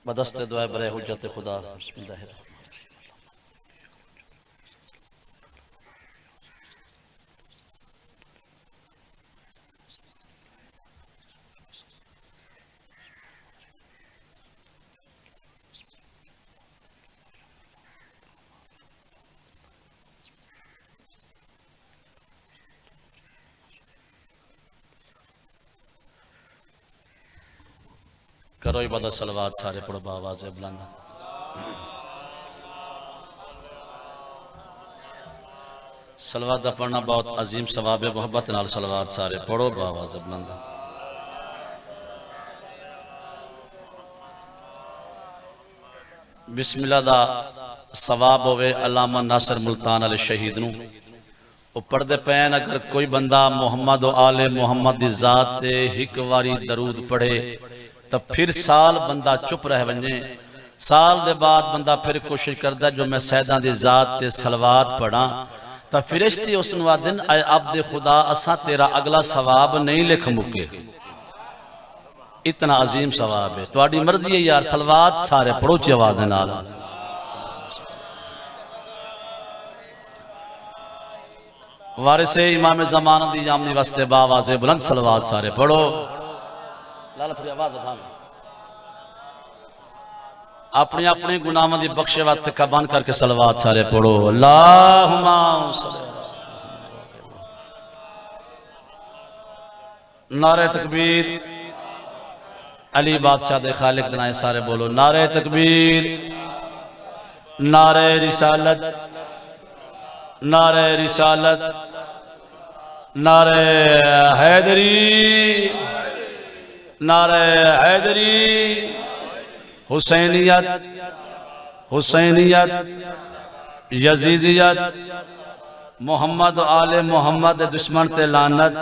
बदस्ते दुआ बरे हुज्जत खुदा बिस्मिल्लाहिर्रहमानिर्रहीम। करो इबादत सलवात सारे पढ़ो बावाज़ बुलंद। सलवात का पढ़ना बहुत अजीम सवाब है। मोहब्बत नाल सलवात सारे पढ़ो बावाज़ बुलंद। बिस्मिल्लाह दा सवाब होवे अल्लामा नासिर मुल्तान अल शहीद नू वो पढ़ते पैन। अगर कोई बंदा मोहम्मद व आले मोहम्मद दी ज़ात ते हिक वारी दरूद पढ़े तो फिर साल बंदा चुप रह वने। साल दे बाद बंदा फिर कोशिश करता जो मैं सैदा दी ज़ात ते सलवात पढ़ा तो फिरिश्ते उस दिन आए अब्दे खुदा असा तेरा अगला सवाब नहीं लिख मुके। इतना अजीम सवाब है। तुहाडी मर्जी है यार, सलवात सारे पढ़ो ची आवाज़ नाल। वारिसे इमाम ज़माना दी जामनी वास्ते बावाज़े बुलंद सलवात सारे पढ़ो। लाला थोड़ी आवाज़ बता। अपने अपने गुनाहों की बख्शे वास्ते का बंद करके सलवात सारे पढ़ो। अल्लाहुम्मा नारे तकबीर। अली बादशाह दे खालिक दनाए सारे बोलो नारे तकबीर, नारे रिसालत, नारे रिसालत, नारे हैदरी, नारे हैदरी। हुसैनियत, हुसैनियत, यजीजियत, मोहम्मद आले मोहम्मद दुश्मन ते लानत,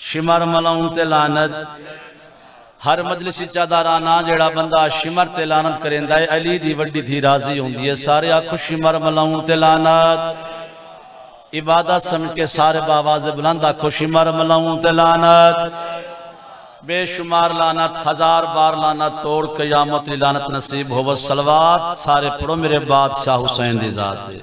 शिमर मलाउन ते लानत। हर मजलिस चादाराना जेड़ा बंदा शिमर ते लानत करेंदा है अली दी वड्डी थी राजी होंदी है। सारे आखो शिमर मलाउन ते लानत। इबादत समझ के सारे बावाज़ बुलंद आखो शिमर मलाउन ते लानत। बेशुमार लानत, हजार बार लानत, तोड़ क़यामत ली लानत नसीब हो। सलवात सारे पढ़ो मेरे बादशाह हुसैन दी ज़ात दे।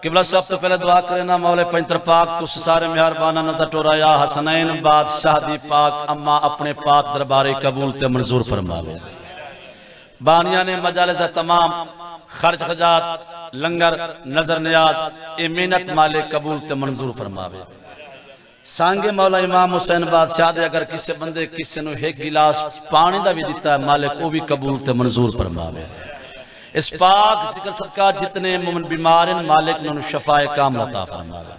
किबला सब तो पहले दुआ करना मौले पंतर पाक तुस सारे मेहरबाना न टोरा या हसनैन बादशाह दी पाक अम्मा अपने पाक दरबारे कबूल ते मंजूर फरमावे। बानिया ने मजाले दा तमाम खर्च खजात लंगर नजर नियाज ए मेहनत माले कबूल ते मंजूर फरमावे। सांगे मौला इमाम हुसैन बादशाह दे अगर किसी बंदे किसी नु एक गिलास पानी दा भी दिता है मालिक वो भी कबूल ते मंजूर फरमावे। इस पाक जिक्र सदका जितने मुमन बीमार हैं मालिक ने शफाए कामल अता फरमावे।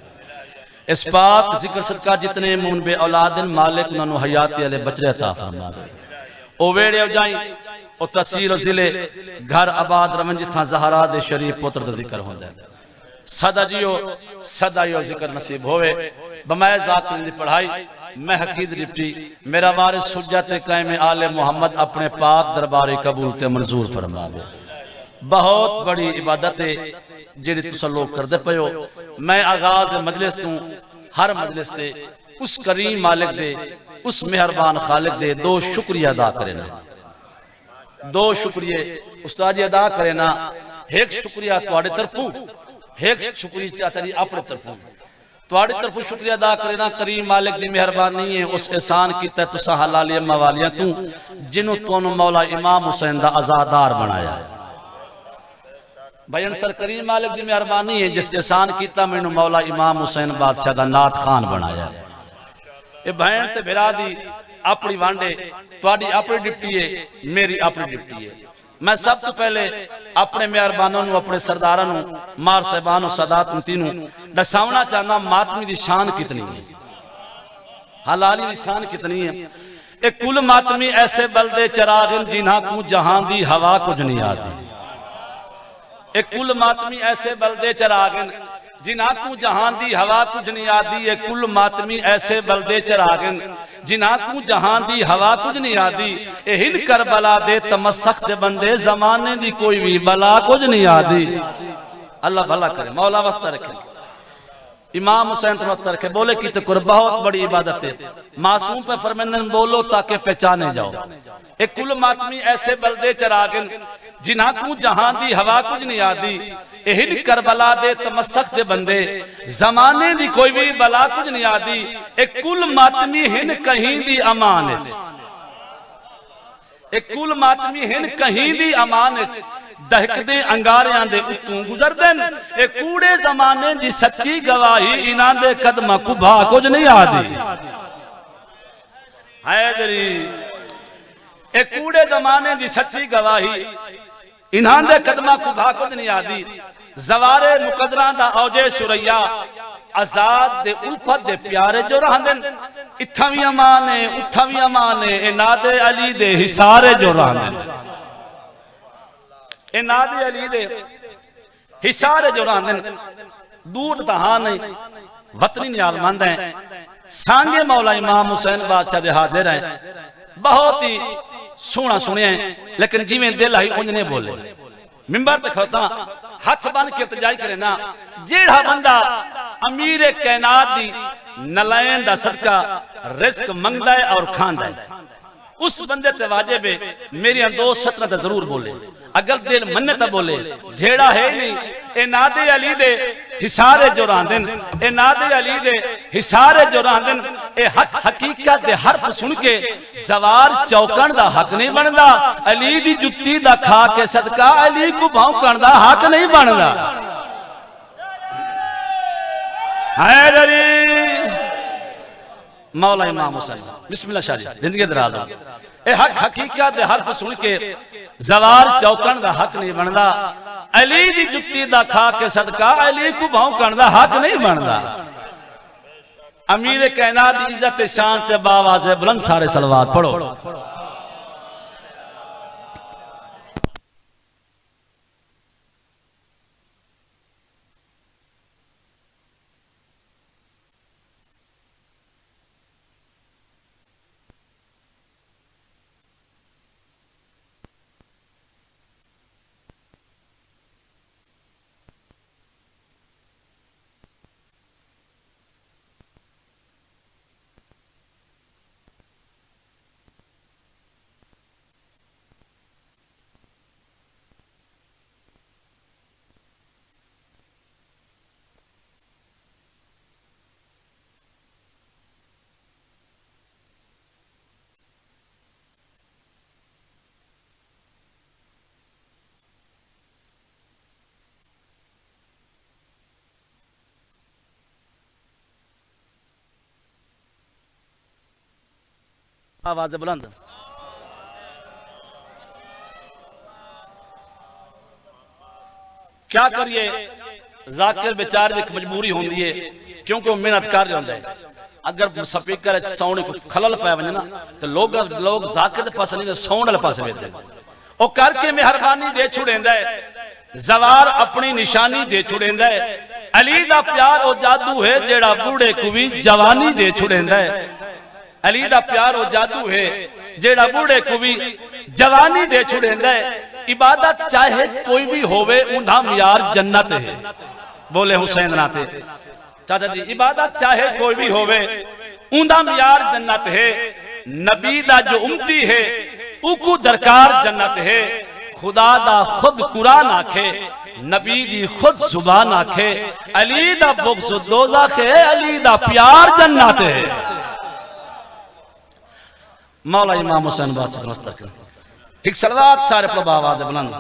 इस पाक जिक्र सदका जितने मुमन बे औलाद हैं मालिक ने हयाती अले बचरे अता फरमावे। ओ वेड़े जाई ओ तहसील जिले घर आबाद रवन जिथा ज़हरा दे शरीफ पुत्र दा जिक्र होंदा है। सदा जियो सदा यो जिक्र नसीब होवे। बमाए ज़ात दी पढ़ाई मैं हकीद रिप्टी मेरा वारिस सुज्जत कायम आले मोहम्मद अपने पाक दरबारे कबूल ते मंजूर फरमावे। बहुत बड़ी इबादत है जिहड़ी तुस लोग करदे पे हो। मैं आगाज मजलिस तू हर मजलिस ते उस करीम मालिक दे उस मेहरबान खालिक दे दो शुक्रिया अदा करेना। दो शुक्रिया उस्ताद जी अदा करेना। एक शुक्रिया तुहाडे तरफों, एक शुक्रिया चाचा जी अपने तरफों। तुहाडे तरफों शुक्रिया अदा करेना करीम मालिक दी मेहरबानी है उस एहसान कीता तुसा हलालिया मवालिया तू जिन्हों तुहानू मौला इमाम हुसैन दा आजादार बनाया है। भाई अंसर करीम मालिक दी मेहरबानी है जिस एहसान कीता मैनू मौला इमाम हुसैन बादशाह दा नात खान बनाया। ये बहन ते बिरा दी अपनी वांडे तुहाडी अपनी डिप्टी है मेरी अपनी डिप्टी है। मैं सब तो पहले अपने मेहरबानों नू अपने सरदारां नू मार साहिबान सदात तीनों दसावना चाहना मातमी दी शान कितनी है, हलाली दी शान कितनी है। एक कुल मातमी ऐसे बलदे चराग जिन्हां को जहां दी हवा कुछ नहीं आती। एक कुल मातमी ऐसे बलदे चरागन जिन्हां को जहां दी हवा कुछ नहीं आती। एक कुल मातमी ऐसे बलदे चरागन जिन्हां को जहां दी हवा कुछ नहीं आती। ए हिंद करबला दे तमस्सक दे बंदे जमाने दी कोई भी बला कुछ नहीं आती। अल्लाह भला करे मौला वास्ता रखे। इमाम हुसैन समझ रखे बोले कि तो बहुत बड़ी इबादत है। मासूम पे फरमाने बोलो ताकि पहचाने जाओ। एक कुल मातमी ऐसे बलदे चरागन जिन्हां को जहां दी हवा कुछ नहीं आदी एहिन करबला दे तमस्सक दे बंदे जमाने दी कोई भी बला कुछ नहीं आदी। एक कुल मातमी हिन कहीं दी अमानत, एक कुल मातमी हिन कहीं दी अमानत दहकदे अंगारियां दे उत्तों गुजरदन। ए कूड़े जमाने दी सच्ची गवाही इन्हां दे कदमां को भा कुछ नहीं आदी। हैदरी ए कूड़े जमाने दी सच्ची गवाही इन्हां दे कदमां को भा कुछ नहीं आदी। जवारे मुकदरां दा औजे सुरैया आजाद दे उल्फत दे प्यारे जो रहंदन इत्था भी अमान है उत्था भी अमान है। ए नादे अली दे हिसारे जो रहंदन, ए नादे अली दे हिसारे जो रहंदन दूर तहां नहीं वतनी न्यालमंद है। सांगे मौला इमाम हुसैन बादशाह दे हाजिर है। बहुत ही सोना सुने लेकिन जिवें दिल आई उंजने बोले। मिंबर ते खड़ोता हाथ बन के इल्तिजा करे ना जेड़ा बंदा अमीर कायनात दी नलैन दा सदका रिस्क मंगदा है और खांदा है उस बंदे ते वाजिब है मेरी दो सतरत जरूर बोले। अगर दिल मन्ने तो बोले जेड़ा है नहीं। ए नादे अली दे हिसारे जो रांदन, ए नादे अली दे हिसारे जो रांदन ए हक हकीकत दे हरफ सुन के जवार चौकण दा हक नहीं बनदा। अली दी जुत्ती दा खा के सदका अली को भौंकण दा हक नहीं बनदा। हैदरी मौला इमाम हुसैन बिस्मिल्लाह शाह जिंदगी दराज हो। ए हक हकीकत दे हरफ सुन के जवार चौकण दा हक नहीं बनदा। अली दी जुत्ती दा खा के सदका अली को भौंकण दा हक नहीं बनदा। अमीर कायनात दी इज्जत शान ते बावाज़े बुलंद सारे सलवात पढ़ो। आवाज बुलंद क्या करिए जाकिर बेचारे एक मजबूरी होती है क्योंकि वो मेहनत कर रहा होता है। अगर स्पीकर साउंड को खलल पै वजे ना तो लोग जाकिर दे पास नहीं साउंड वाले पास वेखदे ओ करके मेहरबानी दे छुड़ेंदा है। जवार अपनी निशानी दे छुड़ेंदा है। अली दा प्यार ओ जादू है जेड़ा बूढ़े को भी जवानी दे छुड़ेंदा है। अली दा प्यार ओ जादू है जेड़ा बूढ़े को भी जवानी दे छुड़ेंदा है। इबादत चाहे कोई भी होवे उंधा मियार जन्नत है। बोले हुसैन नाते चाचा जी इबादत चाहे कोई भी होवे उंधा मियार जन्नत है। नबी दा जो उम्मती है उको दरकार जन्नत है। खुदा दा खुद कुरान आखे नबी दी खुद जुबान आखे अली दा बुग़्ज़ दोज़ख है अली दा प्यार जन्नत है। मौला इमाम हुसैन बादशाह मस्तक एक सलवात सारे प्रभाव आदे बुलंद।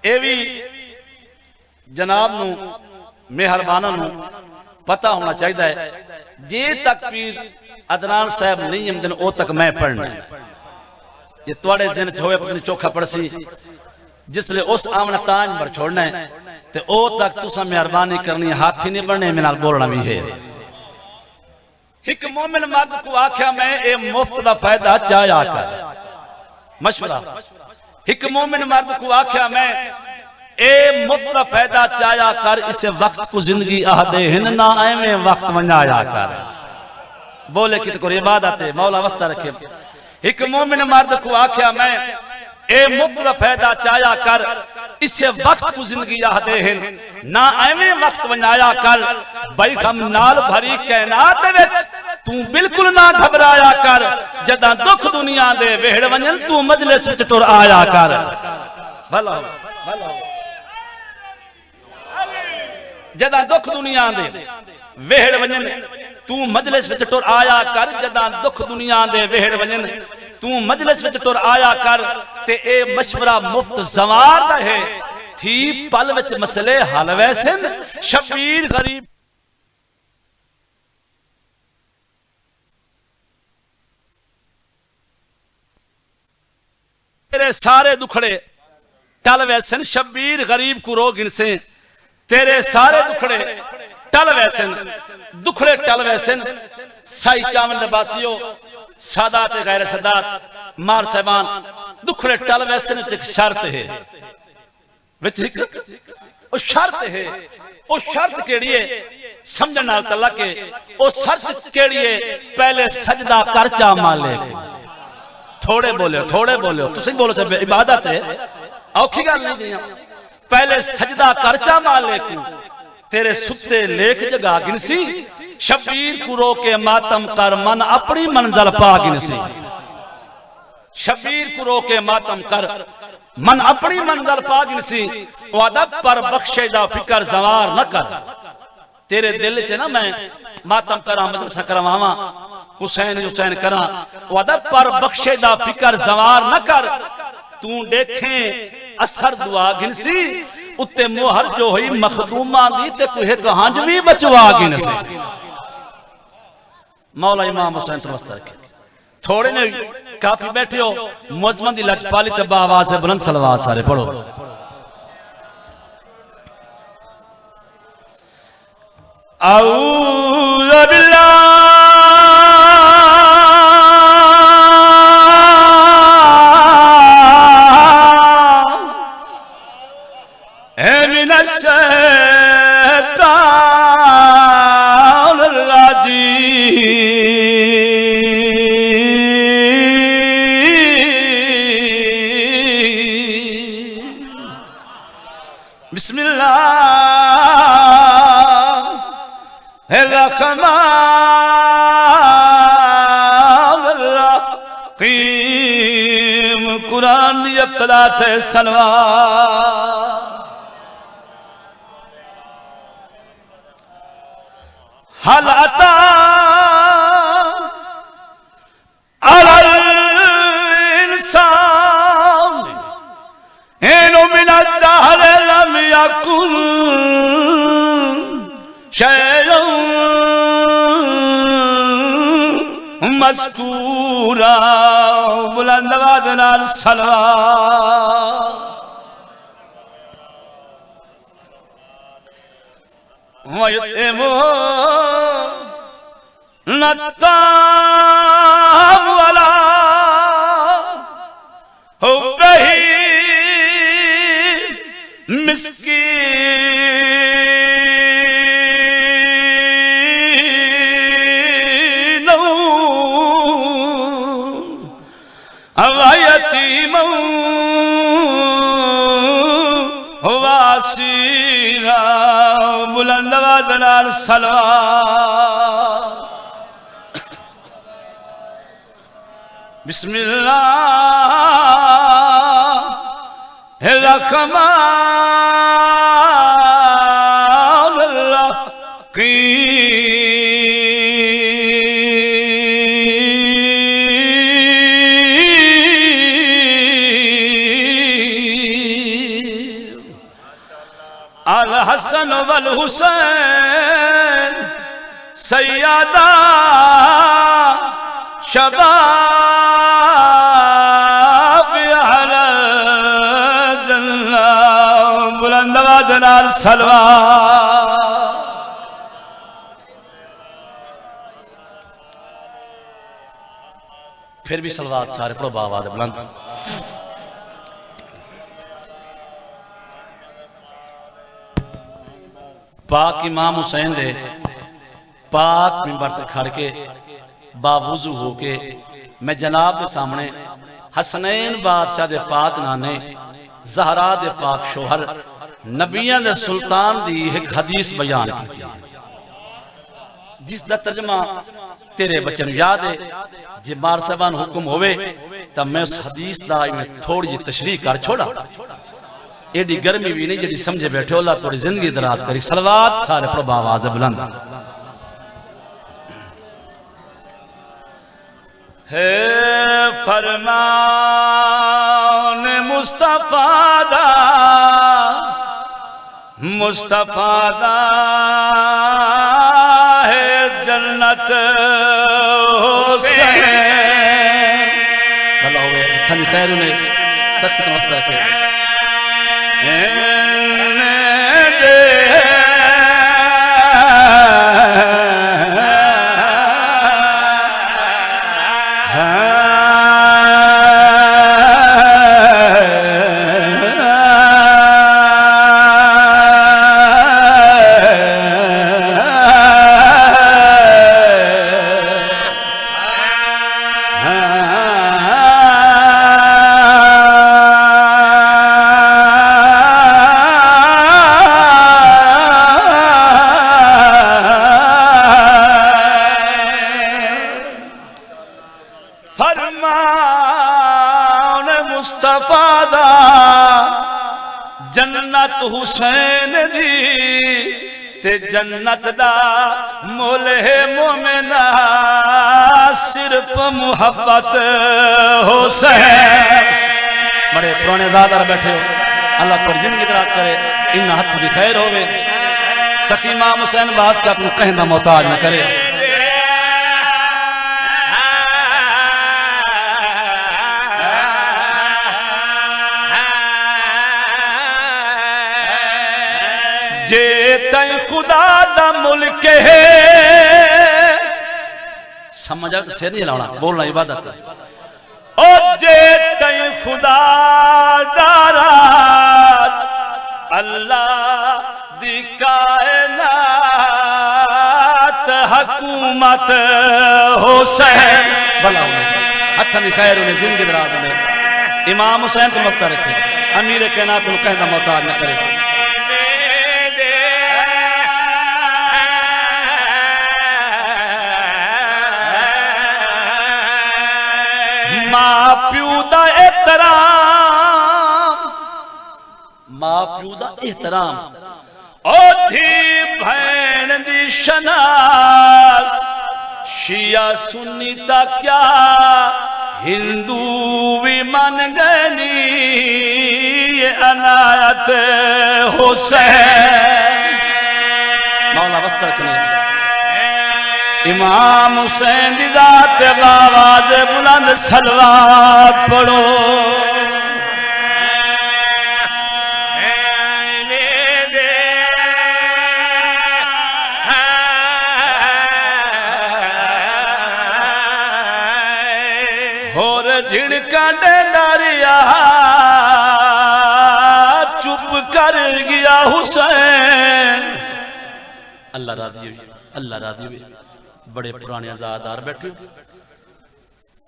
ए भी जनाब नू मेहरबाना नू पता होना चाहिए जे तक पीर अदनान साहब नहीं आमदन ओ तक मैं पढ़ना ये थोड़े जिन होवे अपनी चोखा पड़सी जिसले उस आमना ताज पर छोड़ना है ते ओ तक तुसा मेहरबानी करनी हाथी नहीं बनने मेरे नाल बोलना भी है। एक मोमिन मर्द को आख्या मैं ए मुफ्त दा फायदा चाया कर मशवरा। एक मोमिन मर्द को आख्या मैं ए मुफ्त दा फायदा चाया कर इसे वक्त को जिंदगी आहदे हिन ना एवें वक्त वंजाया कर। बोले कि तो इबादत है मौला वस्ता रखे। एक मोमिन मर्द को आख्या मैं ए मुफ्त दा फायदा चाया कर इसे वक्त को जिंदगी याद है ना एवें वक्त बनाया कर भाई हम नाल भरी कायनात विच तू बिल्कुल ना घबराया कर जदा दुख दुनिया दे वेड़ वंजन तू मजलिस विच टुर आया कर भला भला जदा दुख दुनिया दे वेड़ वंजन तू मजलिस विच टुर आया कर जदा दुख दुनिया दे वेड़ वंजन तू मजलिस विच टुर आया कर ते ए मशवरा मुफ्त जवार दा है थी पल विच मसले हल वैसन शबीर गरीब तेरे सारे दुखड़े टल वैसन शबीर गरीब को रो गिनसे तेरे सारे दुखड़े टल वैसन दुखड़े टल वैसन साई चावन नबासियो सादात गैर सदात मार सहबान दुखड़े टल वैसन एक शर्त है विच ओ शर्त है ओ शर्त केड़ी है समझण नाल तल्ला के ओ शर्त केड़ी है पहले सजदा कर चा मालिक थोड़े बोलो तुसी बोलो चाहे इबादत है औखी गल नहीं दी पहले सजदा कर चा मालिक तेरे सुते लेख जगा गिनसी शबीर को रो के मातम कर मन अपनी मंजिल पा गिनसी शबीर को रो के मातम कर मन अपनी मंजिल पा गिनसी अदब पर बख्शे दा फिकर जवार न कर तेरे दिल च ना मैं मातम करा मजलिस करवावा हुसैन हुसैन करा अदब पर बख्शे दा फिकर जवार न कर तू देखे असर दुआ गिनसी उत्ते मोहर जो हुई मखदूमा दी ते कुहे कहां भी बचवा गिनसी मौला इमाम हुसैन तो मस्तर के थोड़े ने काफी बैठे हो मुजमन दी लजपाली ते बावाज से बुलंद सलवात सारे पढ़ो औज़ु बिल्लाह मिनश शैतानिर रजीम बिस्मिल्लाहिर रहमानिर रहीम कुरान की इब्तिदा थे सलवात हल अता अलल इंसान इनु मिनद दहर लम यकुन शैअन मज़कूरा बुलंद आवाज़ नाल सलवात वयतमो नत्ताम वाला हो रही मिस्कीन अवायतीम वासीरा बुलंद आवाज़ नाल सलवात बिस्मिल्लाहिर रहमानिर रहीम अल हसन वल हुसैन सैयदा शबाब अहल जन्नत बुलंद आवाज़ नाल सलवात फिर भी सलवात सारे पढ़ो बावाद बुलंद पाक इमाम हुसैन दे पाक मिंबर ते खड़ के बावुजू होके मैं जनाब के सामने हसनैन बादशाह दे पाक नाने ज़हरा दे पाक शोहर नबियां दे सुल्तान दी एक हदीस बयान की जिसका तर्जमा तेरे बचन याद है जे बार साहबान हुक्म होवे तब मैं उस हदीस दा थोड़ी जी तशरीह कर छोड़ा। एडी गर्मी भी नहीं जी समझे बैठे अल्लाह थोड़ी जिंदगी दराज करी। सलवात सारे प्रभु आवाज बुलंद है फरमान मुस्तफा दा है जन्नत हुसैन भला हुए थन खैर ने सख्त मत रखे जन्नत हुसैन दी ते जन्नत दा मोल है मोमिना सिर्फ मुहब्बत हुसैन। बड़े पुराने दादार बैठे हो अल्लाह तोरी जिंदगी दराज करे इन हथ दी खैर होवे सखी इमाम हुसैन बादशाह तू कहना मोहताज न करे। जे तय खुदा दा मुल्क है समझ आ सिर नहीं हिलाना बोलना इबादत है। ओ जे तय खुदा दा राज अल्लाह दी कायनात हुकूमत हुसैन भला हथ नहीं खैर उन्हें जिंदगी दराज ने इमाम हुसैन को मत रखे अमीर कायनात को कहना मोहताज न करे। मां प्यू दा एहतराम मां प्यू दा एहतराम ओ धी भैन दी शनास शिया सुन्नी ता क्या हिंदू भी मन गनी ये अनायत हुसैन मौला वस्तर कने इमाम हुसैन दी जात आवाज बुलंद सलवात पढ़ो। होर झिड़का दे दरिया चुप कर गया हुसैन। अल्लाह राजी हुई अल्लाह राजी हुई। बड़े पुराने आजादार बैठे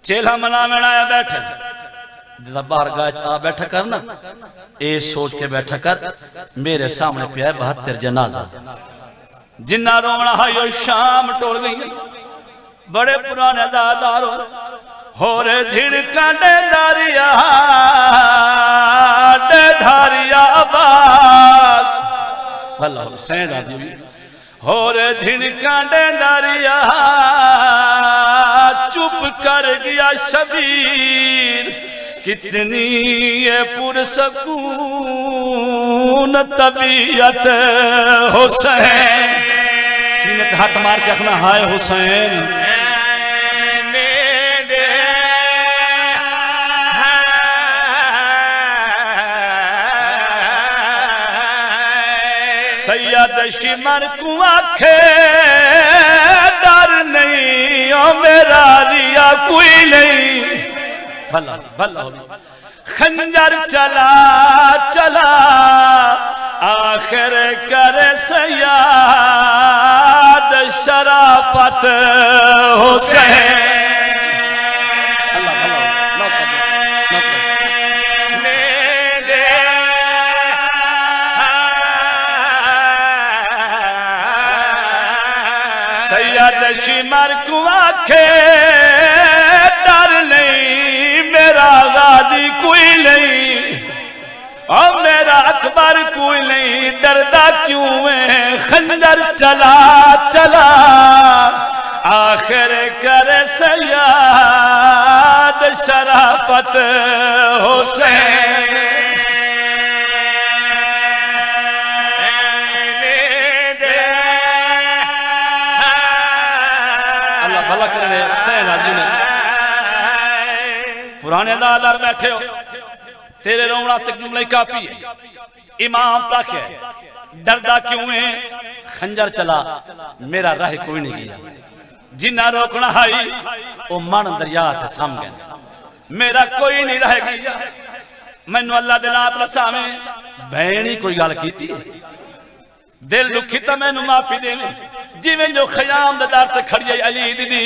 चेला मना आया बैठे बाहर गाच आ बैठा कर ना ए सोच के बैठा कर मेरे सामने पे है 72 जनाजा जिन्ना रोना है शाम टोल गई। बड़े पुराने आजादार हो रे झिड़का दे धारिया अब्बास भला हुसैन आदि होर झिड़का दे दरिया चुप कर गया शबीर कितनी ये पुरसकून तबीयत हुसैन। सीने पे हाथ मार के रखना हाय हुसैन। सैयद शिमर को आखे डर नहीं ओ मेरा रिया कोई नहीं भला भला खंजर चला चला आखिर करे सयाद शराफत हुसैन। अल्लाह भला सैयद शिमर को आखे डर नहीं मेरा गाजी कोई नहीं और मेरा अकबर कोई नहीं डरदा क्यों है खंजर चला चला आखिर करे सैयद शराफत हुसैन अल्लाह भला करे पुराने दादार बैठे हो तेरे रोना तक जुमले काफी है इमाम तक है डरदा क्यों है खंजर चला मेरा राह कोई नहीं गया जिन्ना रोकना हाई ओ मन दरिया ते साम गया मेरा कोई नहीं रह गया मैनू अल्लाह दे नात रसावे भैणी कोई गल कीती दिल दुखी तो मैनू माफी देवे जिवें जो खयाम दे दर ते खड़ी अली दीदी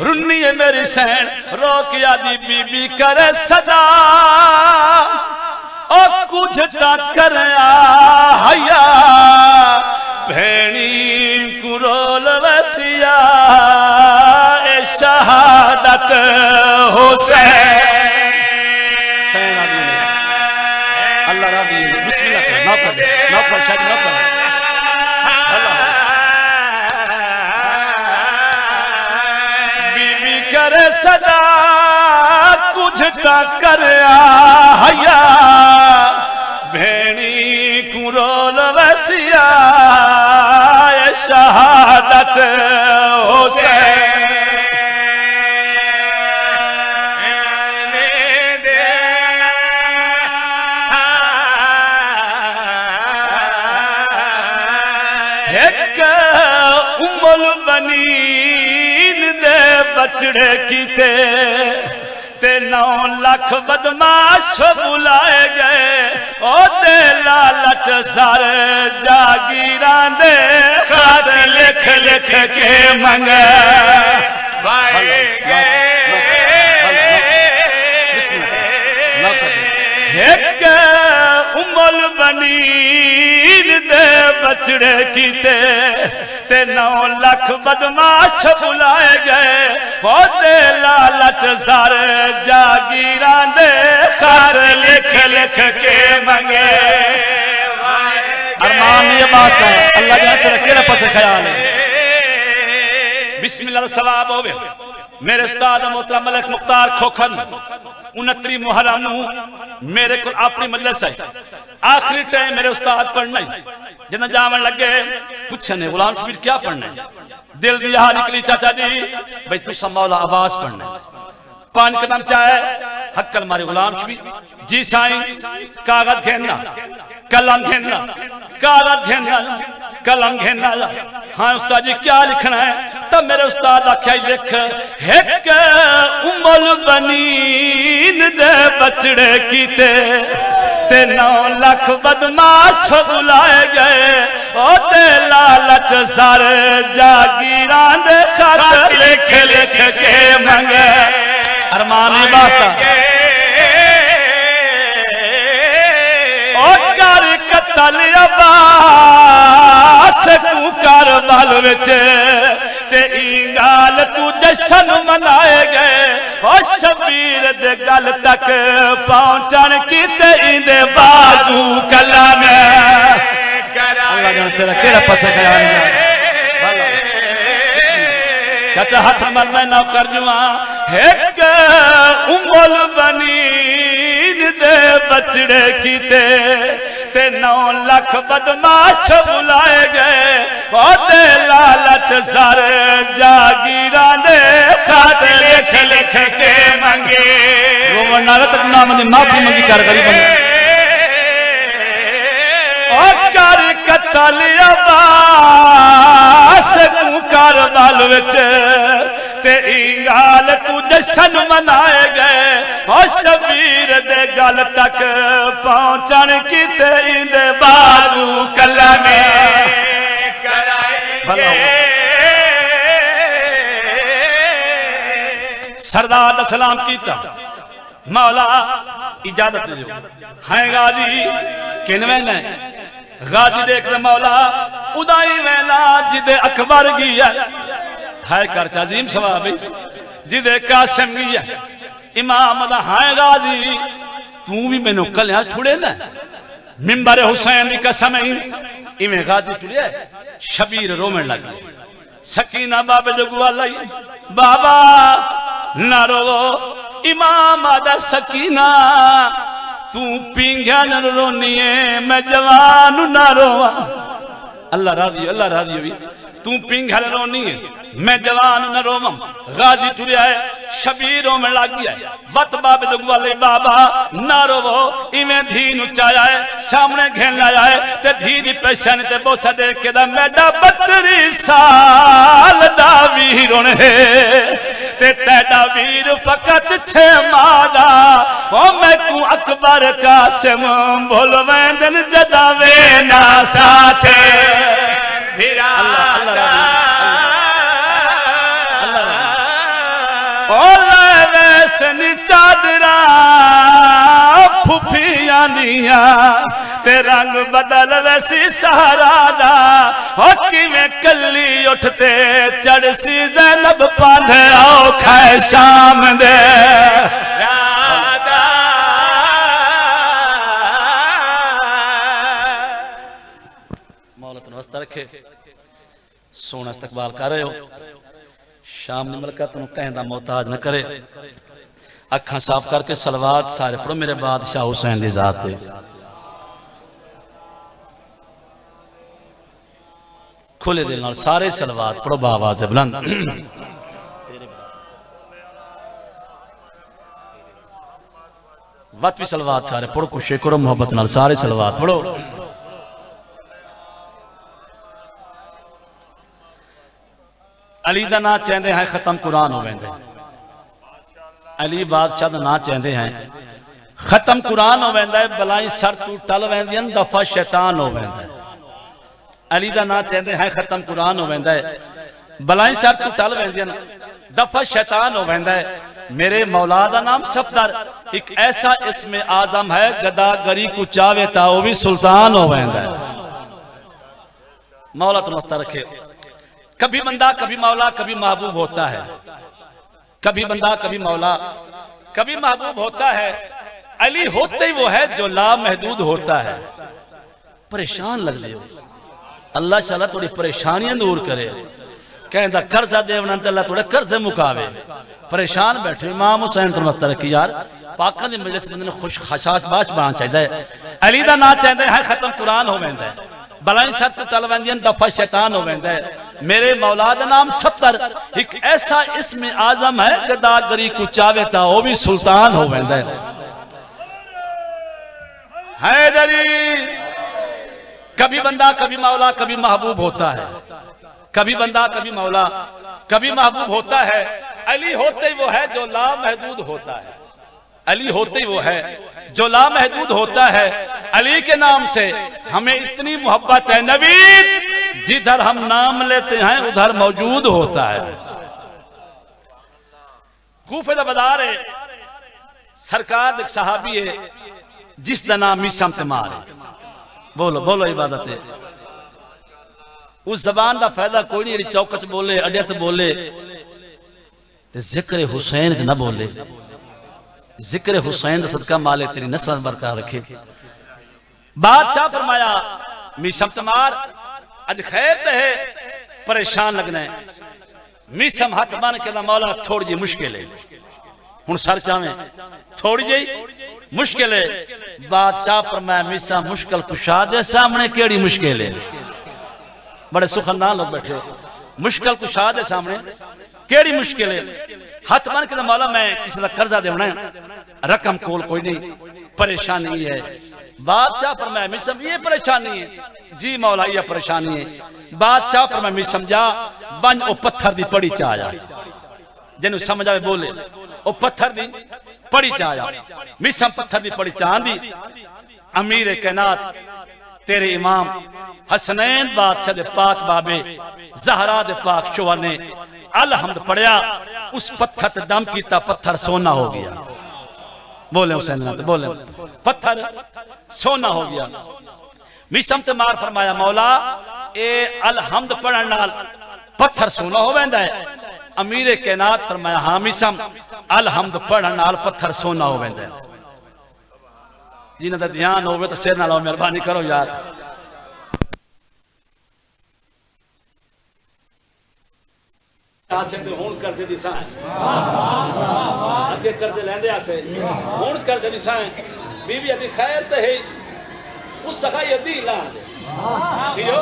रुन्नी है मेरी सैन रोक यादी बीबी करे सदा ओ कुछ ता कर हया भैणी कुरोल वसिया ए शहादत हुसैन सैन आदमी अल्लाह रादी बिस्मिल्लाह कर नौकर शायद नौकर अल्लाह बीबी करे सदा कुछ ता कर हया भैणी कुरोल वसिया शहादत हुसैन एक उम्मुल बनीन दे बचड़े कीते ते 9 लाख बदमाश बुलाए गए ओ दे लालच सर जागीरा दे खत लिख लिख के मंगे एक उम्मुल बनीन दे बचड़े कीते ते 9 लाख बदमाश बुलाए गए होते लालच सर जागीरा दे खत लिख लिख के मंगे अरमान ये वास्ता है अल्लाह जाने तेरा केड़ा पासे ख्याल है बिस्मिल्लाह सवाब होवे मेरे उस्ताद मोहतरम मलिक मुख्तार खोखन 29 मुहर्रम मेरे को अपनी मजलिस है आखिरी टाइम मेरे उस्ताद पढ़ना जिन्ना जावन लगे पूछने गुलाम शबीर क्या पढ़ना है दिल दी हार निकली चाचा जी भाई तुसा मौला आवाज पढ़ना पान कदम चाहे हक्कल मारे गुलाम शबीर जी साईं कागज घेरना कलम घेरना कागज घेरना कलम घेरना हाँ उस्ताद जी क्या लिखना है तब मेरे उस्ताद आख्या लिख एक उम्मुल बनीन दे बचड़े कीते ते 9 लाख बदमाश बुलाए गए ओ ते लालच सर जागीरा दे खत लिख लिख के मंगे अरमान वास्ता ओ कर कतल अब्बास को कर बाल विच ते गाल तू जशन मनाए गए ओ शबीर दे गल तक पहुंचन की ते इंदे बाजू कला में अल्लाह जाने तेरा केड़ा पासे ख्याल है चाचा हाथ मल मैं ना कर जुआ एक उम्मुल बनीन दे बचड़े कीते ते 9 लाख बदमाश बुलाए गए ओ दे लालच सर जागीरा दे खत लिख लिख के मंगे रोमन नावे तक नाम दी माफी मंगी कर गरीब ओ कर कतल अब्बास को कर बाल विच ते गाल तू जशन मनाए गए ओ शबीर दे गल तक पहुंचन की ते इंदे बाजू कला में सरदार सलाम कीता मौला इजाजत दो है गाजी किन वेला गाजी देख मौला उदाई वेला जिदे अकबर गया हाय कर अजीम सवाब जिदे कासिम गया इमाम दा हाय गाजी तू भी मैनू कलिया छुड़े ना मिंबर हुसैन की कसम इवें गाजी छुड़िया शबीर रोमन लगी सकीना बाबे जो गुआ लाई बाबा ना रो इमाम आदा सकीना तू पींघा न रोनिए मैं जवान ना रोवा अल्लाह राजी हुई तू पिंघा रोनी है मैं जवान न रोवम गाजी टुरिया है शबीरों में लग गया वत बाबे दुगवाले बाबा ना रोवो इवें धी नु चाया है सामने घेन लाया है ते धी दी पेशन ते बोसा देख के दा मेडा 32 साल दा वीर है ते तेडा वीर फकत 6 मादा ओ मैं को अकबर कासिम बोलवेंदन जदावे ना साथे चादरा फुफिया दिया ते रंग बदल वैसी सहारा दा हो किवें कली उठते चढ़ सी ज़ैनब पांधे आओ खाए शाम दे रखे सोना इस्तकबाल कर रहे हो शाम ने मलका तुम कहना मोहताज न करे अखा साफ करके सलवात सारे पढ़ो मेरे बादशाह हुसैन दी जात पे खुले दिल नाल सारे सलवात पढ़ो बाआवाज़ बुलंद वत भी सलवात सारे पढ़ो खुशी करो मोहब्बत नाल सारे सलवात पढ़ो अली दा ना चाहते हैं खत्म कुरान हो वेंदे अली बादशाह दा ना चाहते हैं खत्म कुरान हो वेंदा है बलाई सर तू टल वेंदियां दफा शैतान हो वेंदा है अली दा ना चाहते हैं खत्म कुरान हो वेंदा है बलाई सर तू टल वेंदियां दफा शैतान हो वेंदा है मेरे मौला दा नाम सफदर एक ऐसा इसमें आजम है गदागरी को चावे ता वो भी सुल्तान हो वेंदा है मौला तो मस्ता रखे कभी बंदा कभी मौला कभी महबूब होता है कभी बंदा कभी मौला कभी महबूब होता है अली होते ही वो है जो लामहदूद होता है परेशान लग दे अल्लाह शाला थोड़ी परेशानियां दूर करे कहता कर्जा देवना अल्लाह थोड़े कर्जे मुकावे परेशान बैठे इमाम हुसैन तो मस्त रखी यार पाका दी मजलिस बंदे ने खुश खशाश बाश बनाना चाहिए अली दा ना चाहते हैं खत्म कुरान हो वेंदा है बलाई सत टल वेंदियां दफा शैतान हो वेंदा है मेरे मौला दा नाम सफदर एक ऐसा इसमें आजम है गदागरी को चावे ता वो भी सुल्तान हो वेंदा है हैदरी कभी बंदा कभी मौला कभी महबूब होता है कभी बंदा कभी मौला कभी महबूब होता है अली होते ही वो है जो लामहदूद होता है अली होते ही वो है जो लामहदूद होता है अली के नाम से हमें इतनी मोहब्बत है नबी जिधर हम नाम लेते हैं उधर मौजूद होता है कूफे दा बाजार है सरकार एक सहाबी है जिस दा नाम मिसम तमार है बोलो बोलो इबादत है उस जबान का फायदा कोई नहीं चौकच बोले अडियत बोले जिक्र हुसैन च ना बोले जिक्र हुसैन सदका माले तेरी नस्ल बरकरार रखे बादशाह फरमाया मिसम तमार अज खैर ते है परेशान लगना है मिसम हाथ बन के मौला थोड़ी जी मुश्किल है हुन सर चावे थोड़ी जी मुश्किल है बादशाह फरमाया मिसम मुश्किल कुशा दे सामने केड़ी मुश्किल है बड़े सुखनदान लोग बैठे मुश्किल कुशा दे सामने केड़ी मुश्किल है हाथ बन के मौला मैं किसी का कर्जा देना है रकम कोल कोई नहीं परेशानी है बादशाह फरमाया मिसम ये परेशानी है जी मौला ये परेशानी है बादशाह फरमाया मिसम जा बन ओ पत्थर दी पड़ी च आया जिन्हों समझ आवे बोले ओ पत्थर दी पड़ी च आया मिसम पत्थर दी पड़ी च आंदी अमीर कायनात तेरे इमाम हसनैन बादशाह दे पाक बाबे ज़हरा दे पाक शोवा ने अलहम्द पढ़िया उस पत्थर ते दम कीता पत्थर सोना हो गया बोले हुसैन बोले पत्थर सोना हो गया मिसम ते मार फरमाया मौला ए अलहम्द पढ़न नाल पत्थर सोना हो वेंदा है अमीर कायनात फरमाया हाँ मिसम अलहम्द पढ़न नाल पत्थर सोना हो वेंदा है। जिन्हां दा ध्यान होवे तो सिर नाल मेहरबानी करो यार। हुण कर्जे दी सां अगे कर्जे लैंदे आसे हुण कर्जे दी सां बीवी अदी खैर ते है उस सखा यदी लान दे कियो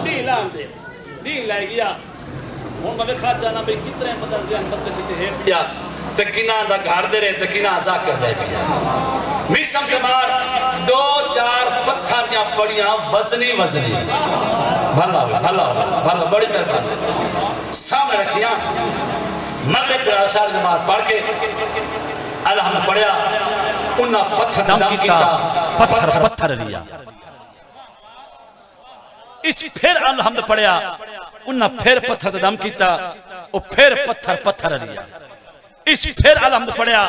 दी लान दे दी लै गया। हुण मैं वेखा चाहना भाई कितने बदल गया मदरसे च है पिया ते किना दा घर दे रहे ते किना जाकर दे पिया। मिसम के मार 2-4 पत्थर दियां पड़ियां वजनी वजनी भला भला भला बड़ी मेहरबानी सामने रखिया। मगरिब दी अशर नमाज पढ़ के अलहम्द पढ़िया उन्ना पत्थर दम कीता पत्थर पत्थर लिया। इस फिर अलहम्द पढ़िया उन्ना फिर पत्थर दम कीता और फिर पत्थर पत्थर लिया। इस फिर अलहम्द पढ़िया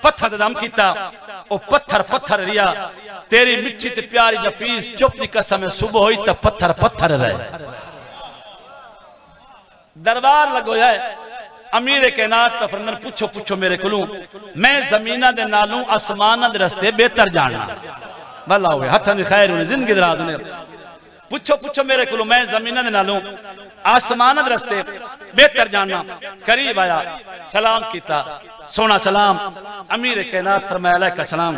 पत्थर दम कीता और पत्थर पत्थर लिया। तेरी मिठी ते प्यारी नफीस चुप दी कसम सुबह हुई तो पत्थर पत्थर रहे। दरबार लगो है अमीर कायनात का फरमान पूछो पूछो मेरे कोलों मैं जमीना दे नालों आसमाना दे रस्ते बेहतर जानना भला होवे हथां दी खैर होने जिंदगी दराज होने। पूछो पूछो मेरे कोलों मैं जमीना दे नालों आसमाना दे रस्ते बेहतर जानना। करीब आया सलाम कीता सोना सलाम। अमीर कायनात फरमाया अलैका सलाम।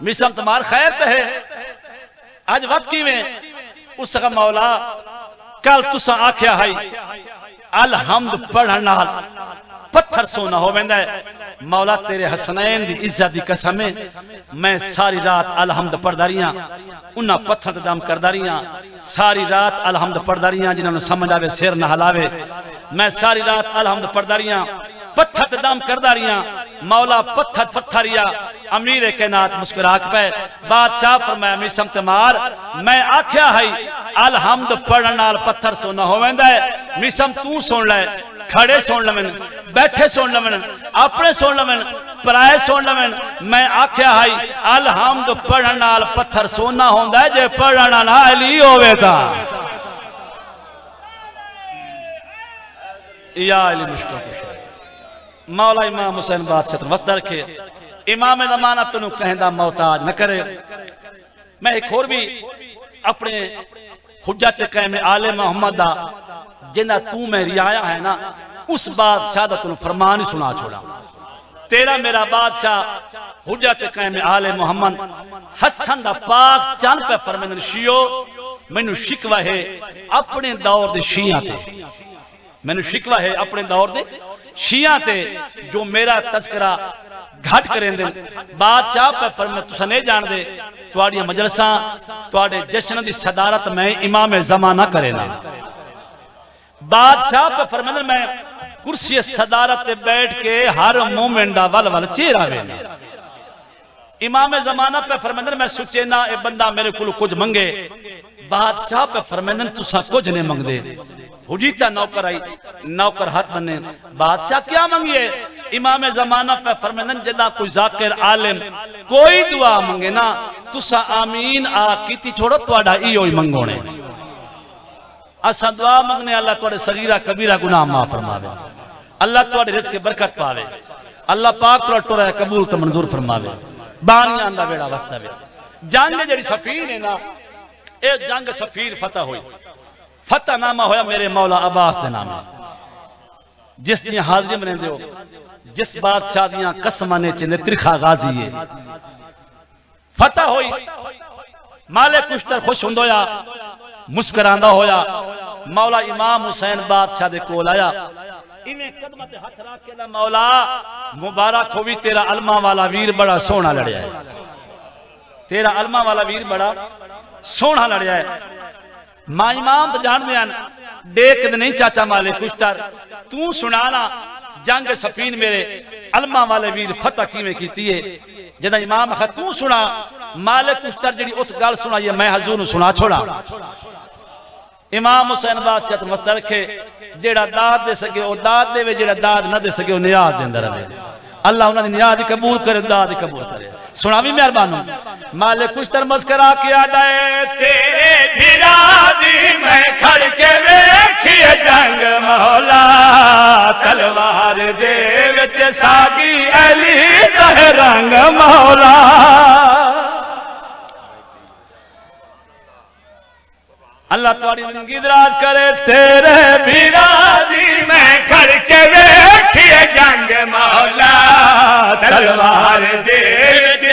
मिसम तुम्हार खैर ते है आज वक्त की में उस सका मौला कल तुसा आख्या है अलहम्द पढ़न नाल पत्थर सोना हो वेंदा है। मौला तेरे हसनैन दी इज्जत दी कसम मैं सारी रात अलहम्द पढ़दा रहियां उन्हां पत्थर ते दम करदा रहियां। सारी रात अलहम्द पढ़दा रहियां जिन्हां नूं समझ आवे सिर ना हिलावे। मैं सारी रात अलहम्द पढ़दा रहियां पत्थर ते दम करदा रहियां। मौला पत्थर पत्थरिया। अमीर कायनात मुस्कुरा के पे बादशाह फरमाया मिसम तमार मैं आख्या है अलहम्द पढ़न नाल पत्थर सोना हो वेंदा है। मिसम तू सुन ले खड़े सुन लवन बैठे सुन लवन अपने सुन लवन पराए सुन लवन। मैं आख्या है अलहम्द पढ़न नाल पत्थर सोना होंदा है जे पढ़न नाल ही होवे तां या अली मुश्किल मौला इमाम हुसैन बादशाह वस्त रखे इमाम ज़माना तेनू कहंदा मोहताज न करे। मैं एक होर भी अपने हुज्जत कायम आले मोहम्मद दा जिन्ना तू मैं रियाया है ना उस बादशाह दा तेनू फरमान ही सुना छोड़ा। तेरा मेरा बादशाह हुज्जत कायम आले मोहम्मद हसन दा पाक चल पे फरमांदे शियो मैनू शिकवा है अपने दौर दे शिया ते मैनू शिकवा है अपने दौर दे शिया ते जो मेरा तस्करा घट करें दे। बादशाह पे फरमाया तुसा नहीं जान दे तुहाडियां मजलिसां तुहाडे जश्न दी सदारत मैं इमाम ज़माना करेना। बादशाह पे फरमाया मैं कुर्सी सदारत पे बैठ के हर मोमेंट दा वल वल चेहरा वेना। इमाम ज़माना पे फरमाया मैं सोचे ना ए बंदा मेरे को कुछ मंगे। बादशाह पे फरमाया तुसा कुछ नहीं मंगदे हुजीता नौकर आई नौकर हाथ बने बादशाह क्या मंगिए। इमाम ज़माना पे फरमाया जदा कोई जाकिर आलिम कोई दुआ मंगे ना तुसा आमीन आ कीती छोड़ो तुहाडा इहो ही मंगोने। असा दुआ मंगने अल्लाह तुहाडे सगीरा कबीरा गुनाह माफ फरमावे अल्लाह तुहाडे रिज़्क़ की बरकत पावे अल्लाह पाक तुहाडा टोरा कबूल ते मंजूर फरमावे। बानियां दा बेड़ा वसतावे जंग जेड़ी सफीर है ना ए जंग सफीर फतह हुई फतह नामा होया मेरे मौला अब्बास दे नाम जिस दी हाजिरी मनेंदे हो जिस बादशाह दियां कसमां ने चिंदे तिरखा गाजी है फतह हुई। मालिक कुश्तर खुश हुंदा होया मुस्कुरांदा होया मौला इमाम हुसैन बादशाह दे कोल आया इन्हें कदम ते हाथ रख के ना मौला मुबारक होवी तेरा अलमा वाला वीर बड़ा सोहना लड़या है तेरा अलमा वाला वीर बड़ा सोहना लड़या है। मां इमाम तो जान दे देख नहीं चाचा माले कुश्तर तू सुनाना जंग सफीन मेरे अलमा वाले वीर फतह किवें कीती है। जदा इमाम आखा तू सुना मालिक कुश्तर जी उस गल सुनाई मैं हजूर नूं सुना छोड़ा। इमाम हुसैन बादशाह मस्त रखे जेड़ा दाद दे सके वो दाद देवे जेड़ा दाद न दे सके वो नियाज देंदा रहे। अल्लाह उन्हां दी नियाज कबूल करे दाद कबूल करे। सुना भी मेहरबान मालिक कुश्तर मुस्कुरा के आदा है तेरे भिरा दी मैं खड़ के वेखिए जंग मौला सागी अली दह रंग मौला। अल्लाह तुहाडी जिंदगी दराज करे। तेरे बिरादी मैं करके वेखिए जंग मौला, तलवार दे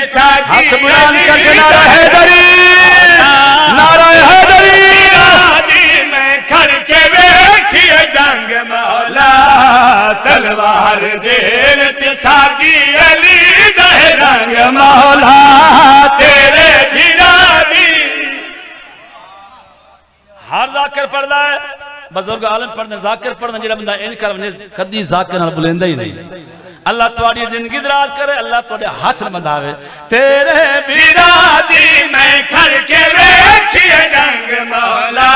सागी हाथ बुलंद करके नारा हैदरी, नारा हैदरी। बिरादी मैं करके वेखिए जंग मौला, तलवार दे सागी अली दह रंग मौला। तेरे बिरादी हर जाकिर पढ़दा है, बुजुर्ग आलम पढ़दे, जाकिर पढ़दा जेड़ा बंदा इन कर कदी जाकिर नाल बुलेंदा ही नहीं। अल्लाह तुहाडी जिंदगी दराज करे, अल्लाह तुहाडे हाथ बंधावे। तेरे बिरादी मैं करके वेखिए जंग मौला,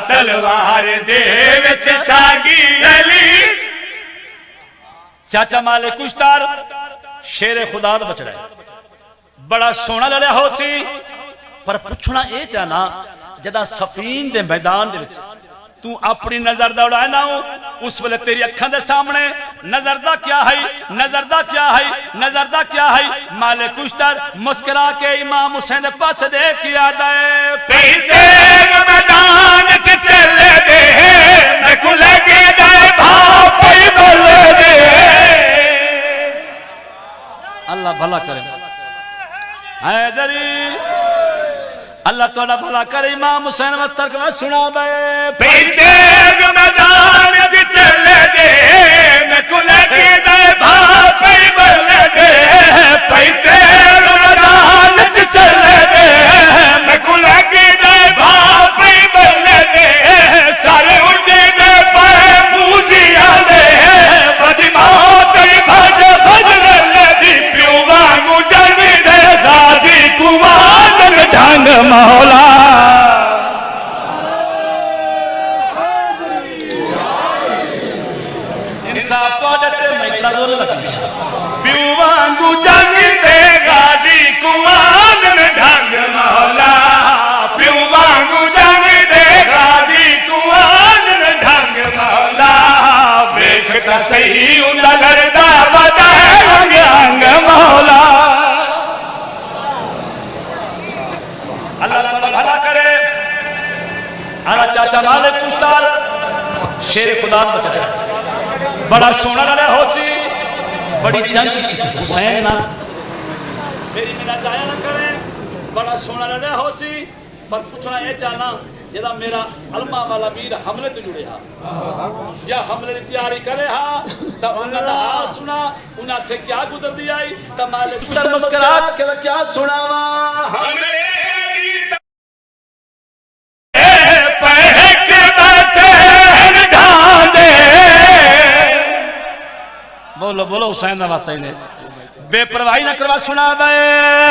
तलवार दे विच सागी अली। चाचा मालिक कुश्तार शेरे खुदा दा बचड़ा है, बड़ा सोहना लड़िया हो सी। पर पुछना ये चाहना जदा सफीन दे मैदान दे विच तू अपनी नजर दौड़ाए ना हो, उस वेले तेरी अखां दे सामने नजर दा क्या है, नजर दा क्या है, नजर दा क्या है। मालिक कुश्तार मुस्कुरा के इमाम हुसैन दे पास देख के आदा है। पीते मैदान च चले दे, मैं को लगे दाए भाव पे बोल दे। अल्लाह भला करे हैदरी, अल्लाह तुहाडा भला करे। इमाम हुसैन वस्तर का सुना दे। पीते मैदान च चले दे, मैं को लगे दाए भाव पे बोल दे। पीते मैदान च चले दे, मैं को लगे दाए भाव पे बोल दे। सारे उड़े दे पाए मूसिया दे, बदी मौत भज भज दी प्यू वांगू जन दे गाजी कुमार ढंग मौला। इंसाफ तुहाडे ते मैत्रा दोल लगनी प्यू वांगू जन दे गाजी कुमार ढंग मौला। प्यू वांगू जन दे गाजी कुमार ढंग मौला। वेखता सही उंदा लड़दा बदाए अंग मौला। अल्लाह ताला भला करे। आला चाचा मालिक कुश्तार शेर खुदा बचा, बड़ा सोना लड़ा हो सी, बड़ी जंग की हुसैन ना मेरी मेरा जाया ना करे। बड़ा सोना लड़ा हो सी, पर पूछना ये चाहना जदा मेरा अलमा वाला वीर हमले तो जुड़े हा या हमले की तैयारी करे हा, तब उन्हें दा हाल सुना, उन्हें थे क्या गुजर दी आई। तब मालिक कुश्तार मुस्कुरा के क्या सुनावा। हमले बोलो बोलो हुसैन दा वास्ता ने बेपरवाही ना करवा सुना दे।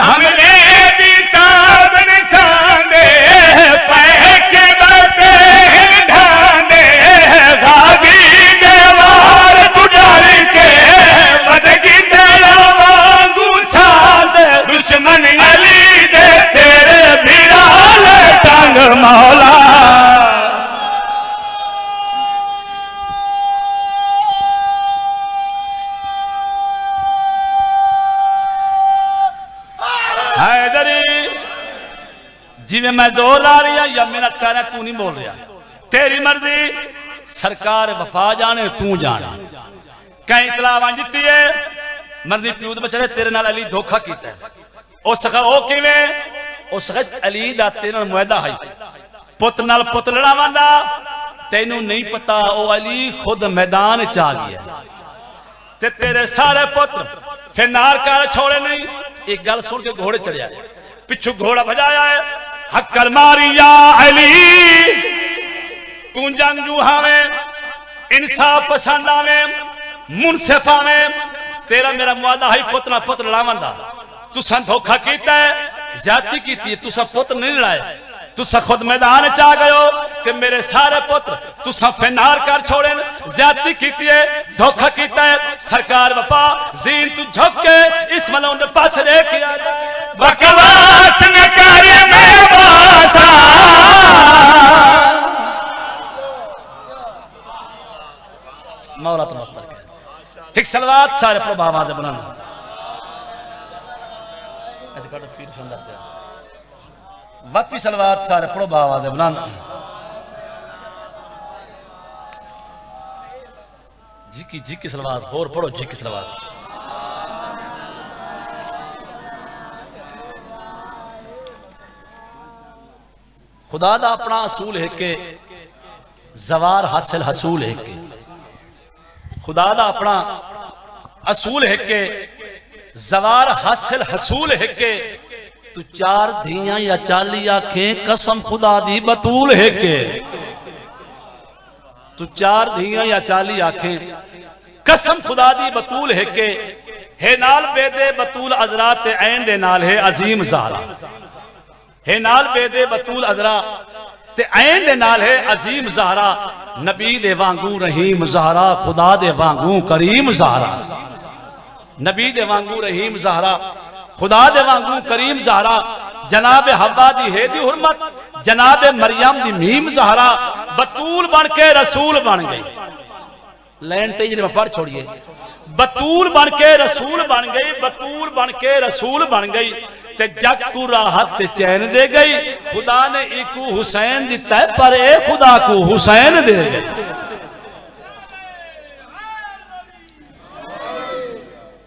हमले दी ताब निशाने पह के बाते ढांडे। गाजी देवार तुडार के बदगी तेरा वांगू छांद। दुश्मन अली दे तेरे बिराल टांग मौला। जिਵੇਂ मैं जोर ला रही या मेहनत कर रहा, तू नहीं बोल रहा, तेरी मर्जी। सरकार वफा जाने तू जाने। कई इतलाह दी है मरनी प्यूत बचड़े तेरे नाल अली धोखा किया। उस अली दा तेरे नाल मुआदा है, पुत नाल पुत लड़ावांदा। तेनू नहीं पता ओ अली खुद मैदान च आ गया ते तेरे सारे पुत्र फिनार कर छोड़े नहीं। एक गल सुन के घोड़े चढ़िया, पिछू घोड़ा भजाया है। हक्कर मारिया अली तू जंगजू हावे, इंसाफ पसंद आवे, मुनसिफ आवे। तेरा मेरा मुआदा है पुत्र पुत्र लड़ावंदा। तुसा धोखा कीता है, ज्यादती की, तुसा पुत्र नहीं लड़ाए। तुसा खुद मैदान च आ गए हो कि मेरे सारे पुत्र तुसा फिनार कर छोड़े। ज्यादती की है, धोखा किया है। सरकार वफा जीन तू झुक के इस मलौं दे पास लेके आ। बकवास न कर मैं वासा, मौला तो मस्तर के एक सलवात सारे प्रभाव आदे बुलंद पीर सुंदर वत भी सलवात सारे प्रभाव आदे बुलंद जी की सलवात और पढ़ो जी की सलवात। खुदा दा अपना असूल है कि जवार हासिल हसूल है कि खुदा दा अपना असूल है कि जवार हासिल हसूल है कि तू 4 धियां या 40 आंखें कसम खुदा दी बतूल है कि तू 4 धियां या 40 आंखें कसम खुदा दी बतूल है कि है नाल बेदे बतूल अजरा ते ऐन दे नाल है अजीम ज़हरा है नाल बेदे बतूल अजरा ते ऐन दे नाल है अजीम ज़हरा नबी दे वांगू रहीम ज़हरा खुदा दे वांगू करीम ज़हरा नबी दे वांगू रहीम ज़हरा खुदा दे वांगू करीम ज़हरा जनाब हवा दी है दी हुर्मत जनाब मरियम दी मीम ज़हरा बतूल बन के रसूल बन गई लैन ते जी पढ़ छोड़िए बतूल बन के रसूल बन गई बतूल बन के रसूल बन गई ते जग को राहत चैन दे गई खुदा ने इकू हुसैन दिता है पर ए खुदा को हुसैन दे गई।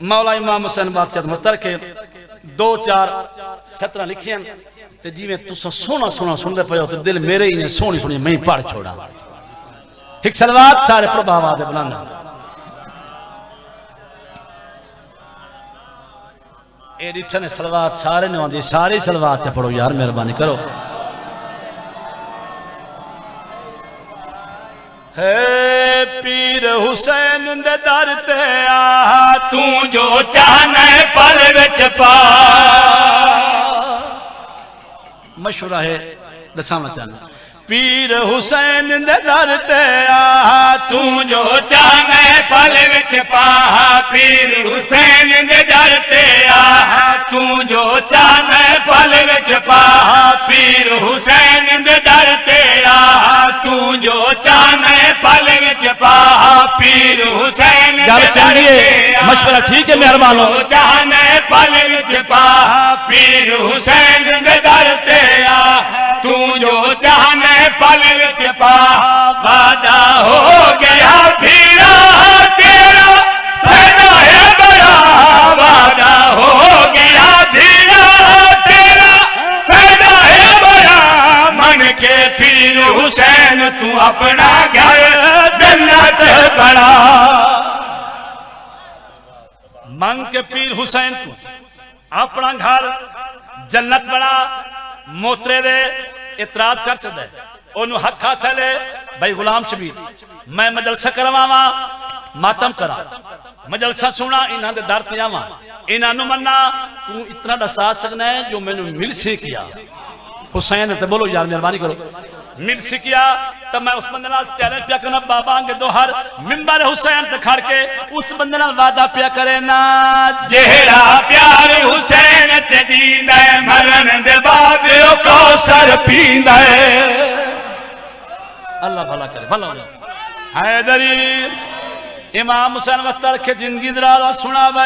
मौला इमाम हुसैन बादशाह मस्तर के 2-4 सतरा लिखियां ते जिवें तुसा सोना सोना सुनदे पए हो ते दिल मेरे ही ने सोहनी सोहनी मैं पढ़ छोड़ा एक सलवात सारे प्रभाव आदे बुलंद ए डिठन सलवात सारे ने आंदी सारी सलवात पढ़ो यार मेहरबानी करो। है पीर हुसैन दे दर ते आ तू जो चाहने पल विच पा मशवरा है दसाना चाहना पीर हुसैन दे दर ते आ तू जो चाहने पल विच पा पीर हुसैन दे दर ते आ तू जो चाहने पल विच पा पीर हुसैन दे दर ते आ तू जो चाहने पल विच पा पीर हुसैन दे चलिए मशवरा ठीक है मेहरबान हो चाहने पल विच पा पीर हुसैन दे दर ते आ तू जो चाहने पल विच पा वादा हो गया पीरा तेरा फायदा है बड़ा वादा हो गया पीरा तेरा फायदा है बड़ा मन के पीर हुसैन तू अपना घर जन्नत बड़ा मन के पीर हुसैन तू अपना घर जन्नत बड़ा मोतरे दे इतराज कर सकता है ओनू हक हासिल है भाई गुलाम शबीर मैं मजलसा करवावा मातम करा मजलसा सुना इन्हां दे दर ते आवां इन्हां नू मन्ना तू इतना दसा सकना है जो मैनू मिल से किया हुसैन ते बोलो यार मेहरबानी करो मिल से किया तो मैं उस बंदे नाल चैलेंज पिया करना बाबा के दोहर मिंबर हुसैन ते खड़ के उस बंदे नाल वादा पिया करे ना जेड़ा प्यार हुसैन च जींदा है मरण दे बाद ओ कौसर पींदा है अल्लाह भला करे भला हो हैदरी इमाम हुसैन वस्तर के जिंदगी दराज सुनावे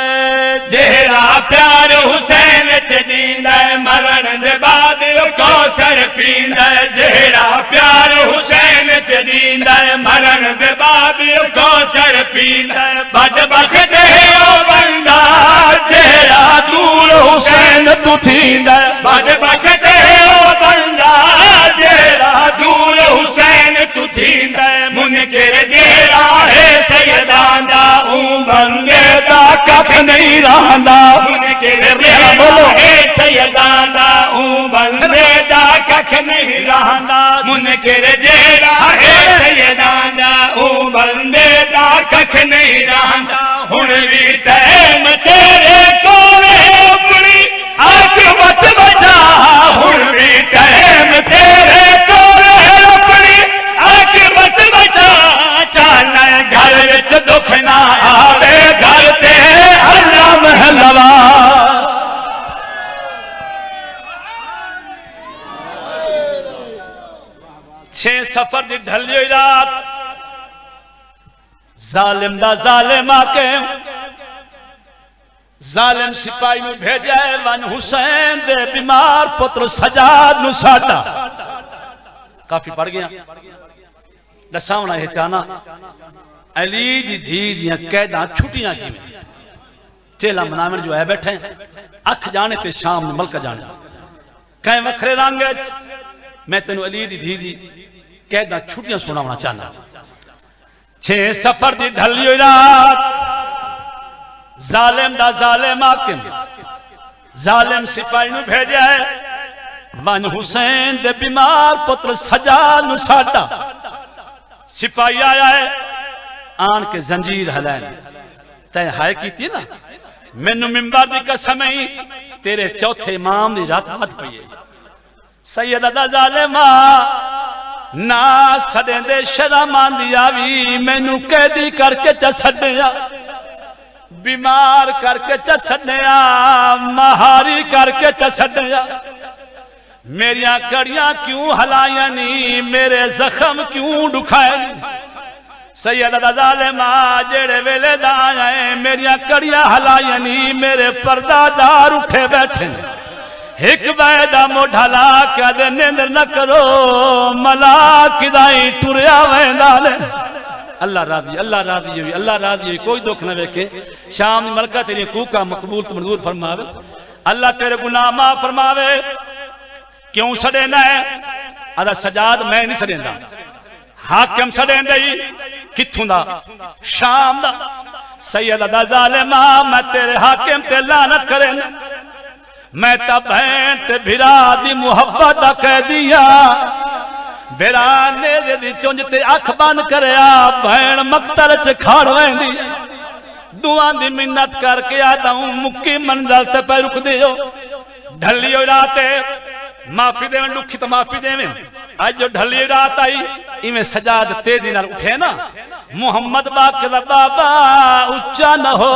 जेड़ा प्यार हुसैन च जींदा है मरण दे बाद कौसर पींदा है जेड़ा प्यार हुसैन च जींदा है मरण दे बाद कौसर पींदा है बदबख्त है ओ बंदा जेड़ा दूर हुसैन तू थींदा है बदबख्त है ओ बंदा जेड़ा दूर हुसैन तू थींदा है मुनकिर जेड़ा है सैयदा बंदे दा कख नहीं रहंदा बोलो सैयदाना बंदे दा कख नहीं रहंदा मुनकिर जेड़ा है सैयदाना बंदे दा कख नहीं रहंदा हुण भी टाइम तेरे कोल अपनी आखिरत बचा हुण भी टाइम तेरे कोल अपनी आखिरत बचा चल घर विच दुख ना आवे घर ते अल्लाह महलवा छे सफर दी ढली रात जालिम दा जालिम आके जालिम सिपाही में भेजा है वन हुसैन दे बीमार पुत्र सजाद नु साडा काफी पड़ गया दसावना है चाना अली दी धी दियां कैदा छुट्टियां की चेला मनावन जो है बैठे अख जाने ते शाम मलक जाने कई वखरे रंग मैं तेन अली दी धी दी कैदा छुट्टियां सुनावना चाहना 6 सफर दी ढली रात जालिम दा जालिम आकिम जालिम सिपाही नु भेजा है वन हुसैन दे बीमार पुत्र सजाद नु साडा सिपाही आया है आन के जंजीर हलैन तय हाय की ना मैनू मिंबर दी कसम ही तेरे चौथे इमाम दी रात बात पई है सैयद दा जालिमा ना सदे दे शर्म आंदी आवी मैनू कैदी करके च छड्या बीमार करके च छड्या महारी करके च छड्या मेरिया कड़ियां क्यों हलाया नी मेरे जख्म क्यों दुखाए नी सैयद दा जालिमा जेड़े वेले दा आए मेरिया कड़ियां हलाया नी मेरे पर्दादार उठे बैठे ने एक बैदा मोढ़ा ला के दे निंदर न करो मलाक दाई टुरया वेंदा ने अल्लाह राजी अल्लाह राजी कोई दुख न वेखे शाम दी मलका तेरी कूका मकबूल तो मंजूर फरमावे अल्लाह तेरे गुनाह माफ फरमावे क्यों सड़ेना है अदा सजाद मैं नहीं सड़ेंदा हाकिम सड़ेंदा ही कित्थों दा शाम दा सैयद दा जालिमा मैं तेरे हाकिम ते लानत करेंदा मैं ता बहन ते भिरा दी मुहब्बत दा कह दिया बेरा ने दी चुंज ते अख बंद करया बहन मकतल च खाड़ वेंदी दुआ दी मिन्नत करके आता हूं मुक्की मंजिल ते पे रुक दियो ढली हो रात माफी देवे दुखी तो माफी देवे आज जो ढली रात आई इवें सजाद तेजी नाल उठे ना मुहम्मद बाके दा बाबा उच्चा न हो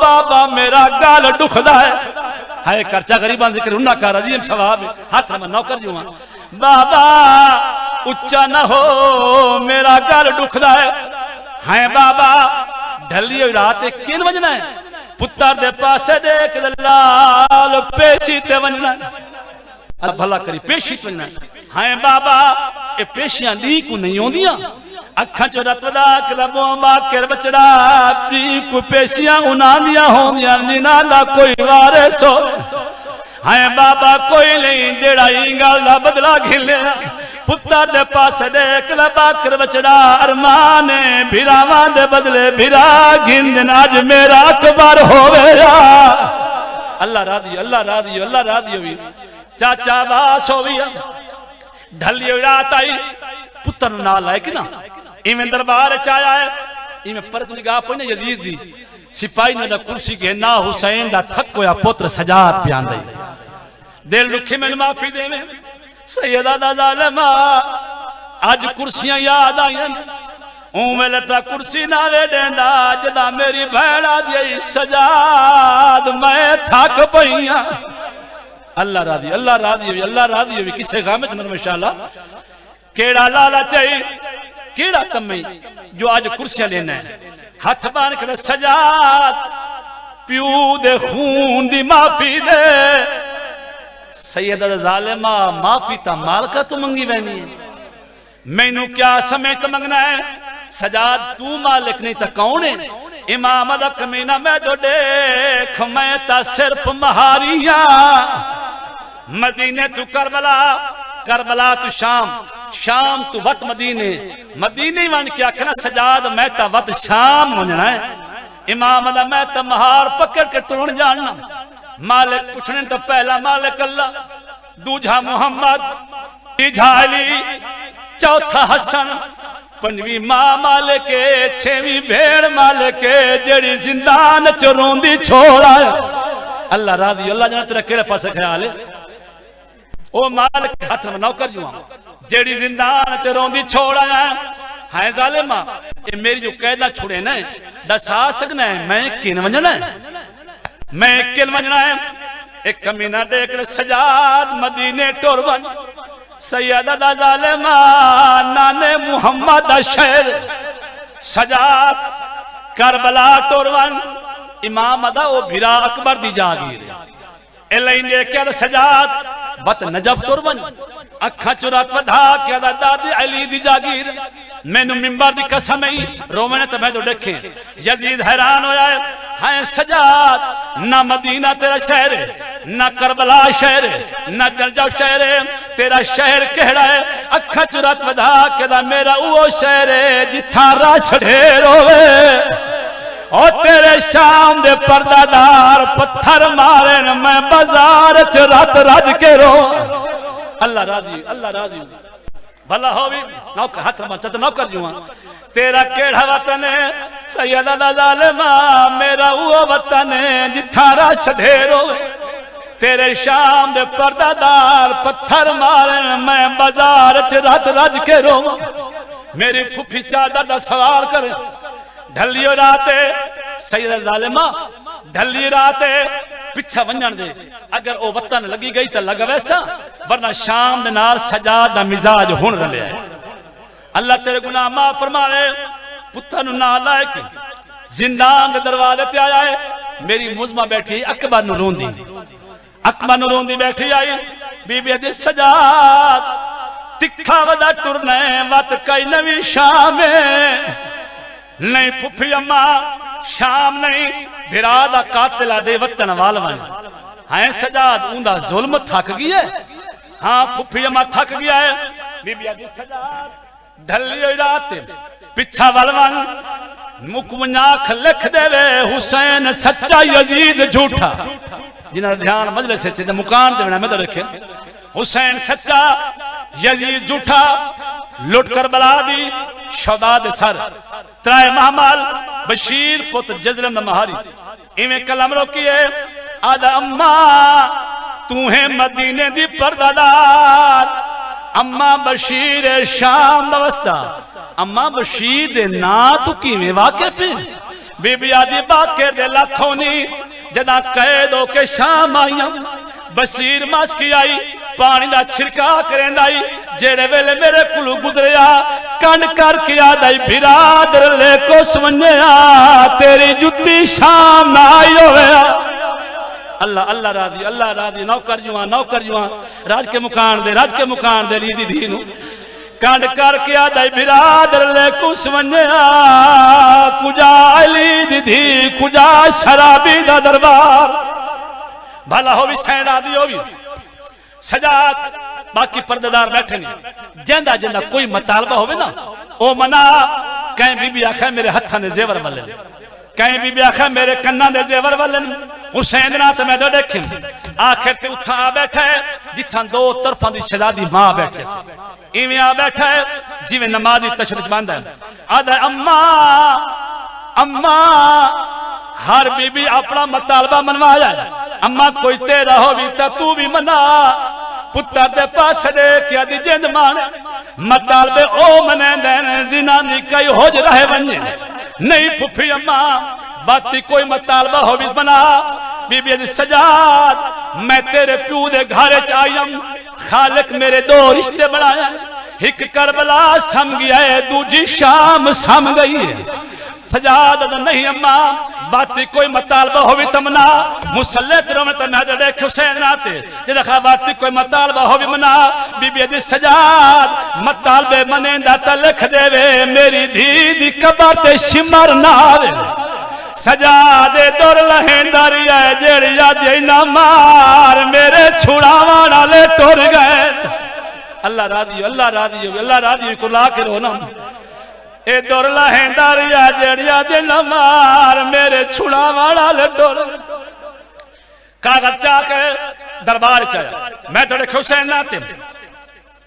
बाबा मेरा गाल दुखदा है हाय करचा गरीबां जिक्र उन्ना कर अजीम सवाब हाथ में नौकर जो बाबा उच्चा न हो मेरा गाल दुखदा है हाय बाबा ढली रात किन वजना है पुत्र दे पासे देख लाल पेशी ते वजना भला करी पेशी वजना हाय बाबा ये पेशियां दी को नहीं आउंदियां अखा चो रतवदा कदमों बाकर बचड़ा को पेशियां उन्हां दियां होंदियां जिन्हां दा कोई वारिस हो हाय बाबा कोई नहीं जेड़ा इंगल दा बदला घिले पुत्र दे पास देख ला बाकर बचड़ा अरमान भिरावां दे बदले भिरा घिंदन आज मेरा अकबर होवेगा अल्लाह रादी होवी चाचा बास होवी ढली रात आई पुत्र ना लाए कि ना इवें दरबार च आया है इवें पर तू निगाह पई ना यजीद दी सिपाही ने दा कुर्सी के ना हुसैन दा थक होया पुत्र सजाद प्यान दई दिल दुखी मैनू माफी देवे सैयदा दा जालिमा आज कुर्सियां याद आईयां उवेले ता कुर्सी ना वे देंदा जदा मेरी भैन आ दी सजाद मैं थक पईयां अल्लाह रादी होवी किसे गाम च नरमशाला केड़ा लाला चाहिए केड़ा तमे जो आज कुर्सियां लेना है हाथ बांध के सजाद प्यू दे खून दी माफी दे सैयद जालिमा माफी ता मालका तू मंगी वैनी है मैनू क्या समय तो मंगना है सजाद तू मालिक नहीं तो कौन है इमाम दा कमीना मैं तो देख मैं ता सिर्फ महारिया मदीने तू करबला तू शाम तू वत मदीने वन के आखना सजाद मैं ता वत शाम होना है इमाम दा मैं ता महार पकड़ के टुरन जानना मालिक पूछने तो पहला मालिक अल्लाह दूजा मुहम्मद तीजा अली चौथा हसन पंजवी मां मालिक छेवीं भेड़ मालिक जेड़ी जिंदान च रोंदी छोड़ा अल्लाह रादी अल्लाह जाने तेरा केड़े पासे ख्याल है ओ मालिक हाथ में नौकर जुआ जेड़ी जिंदान च रोंदी छोड़ा है जालिमा ये मेरी जो कैदा छुड़े ना दसा सकना है मैं किन वजना है एक कमीना देख ले सजाद मदीने टुर बन सैयदा दा जालिमा नाने मुहम्मद दा शहर सजाद करबला टोरवन इमाम अदा ओ भिरा अकबर दी जागीर एलई ने क्या सजाद बत नजफ टोरवन अखा चुरात वधा क्या दादी अली दी जागीर मैनू मिंबर दी कसम ही रोवने तो मैं तो देखे यजीद हैरान होया है सजाद ना मदीना तेरा शहर है ना करबला शहर है ना नजफ शहर है तेरा शहर केड़ा है अखा चुरात वधा के मेरा वो शहर है जिथा रश ढेर होवे और तेरे शाम दे पर्दादार पत्थर मारे न मैं बाजार च रात रज के रो अल्लाह राजी भला हो भी नौकर हाथ में चत नौकर जुआ तेरा केड़ा वतन है सैयद जालिमा मेरा वो वतन है जिथा रश ढेर होवे तेरे शाम दे पर्दादार पत्थर मारे न मैं बाजार च रात रज के रो मेरी फुफी चादर दा सवाल करे ढलियो रात सैयद जालिमा ढली रात पिछा वंजन दे अगर ओ वतन लगी गई तो लग वैसा वरना शाम दे नाल सजाद दा मिजाज हुन रलिया अल्लाह तेरे गुनाह माफ फरमावे पुत्तर नु ना लायक जिंदान दे दरवाजे ते आया है मेरी मुजमा बैठी अकबर नु रोंदी बैठी आई बीबी दी सजाद तिखा वदा टुरने वत कई नवी शाम नहीं फुफी अम्मा शाम नहीं बिरादा कातिला दे वतन वालवन है सजाद उंदा जुल्म थक गया है हाँ फुफी अम्मा थक गया है बीबी दी सजाद ढली रात पिछा वालवन मुकमनाख लिख देवे हुसैन सच्चा यजीद झूठा जिन्हें ध्यान मजलिस से मुकान देना मैं तो रखे हुसैन सच्चा यजीद झूठा लुट कर बला दी शौदाद सर त्राय महमाल बशीर पुत जजरम महारी इवें कलम रोकिए आदा अम्मा तू है मदीने दी पर्दादार अम्मा बशीर शाम दवस्ता अम्मा बशीर दे ना तू किवें वाकिफ है बीबी आदि बाके दे लाखों नी जदा कैद होके शाम आईया बशीर मस्की आई पानी दा छिड़का करेंदाई जेड़े वेले मेरे कुलू गुजरिया कंड करके आदाई बिरादर ले को समझया तेरी जुत्ती शाम ना आई होवे अल्लाह राजी नौकर जुआ राज के मुकान दे रीदी धी नु कंड करके आदाई बिरादर ले को समझया कुजा अली दी धी कुजा शराबी दा दरबार भला हो भी सैन आदि हो भी सजाद बाकी पर्देदार बैठे नहीं जेंदा जेंदा कोई मुतालबा होवे ना ओ मना कहीं बीबी आखा मेरे हत्था ने जेवर वाले कहीं बीबी आखा मेरे कन्ना दे जेवर वाले हुसैन ना तो मैं तो देखे आखिर ते उठा आ बैठा है जिथा दो तरफा दी शहजादी मां बैठे से इवें आ बैठा है जिवें नमाजी तशरीफ बांधा है आदा अम्मा अम्मा हर बीबी अपना मुतालबा मनवाया अम्मा कोई तेरा हो भी तू भी मना पुत्र दे पास दे क्या दी जिंद मान मुतालबे ओ मने देन जिना दी कई होज रहे वने नहीं फुफी अम्मा बाती कोई मुतालबा हो भी बना बीबी दी सजाद मैं तेरे प्यू दे घर च आयम खालिक मेरे दो रिश्ते बनाया एक करबला सम गया है दूजी शाम सम गई है सजाद नहीं अम्मा बाती कोई मुतालबा हो भी तमना मुसल्ले तरह तो नजर देख हुसैन नाते जे देखा बाती कोई मुतालबा हो भी मना बीबी दी सजाद मुतालबे मने दा त लिख देवे मेरी धी दी कबर ते शिमर ना आवे सजादे दुर लहेंदारिया जेड़िया दे ना मार मेरे छुड़ावन वाले टुर गए अल्लाह राजी को ला के रो ना ए दुर लहेंदारिया जेड़िया दे न मार मेरे छुड़ावन वाले टुर कागज चाके दरबार चाया मैं थोड़े हुसैन नाते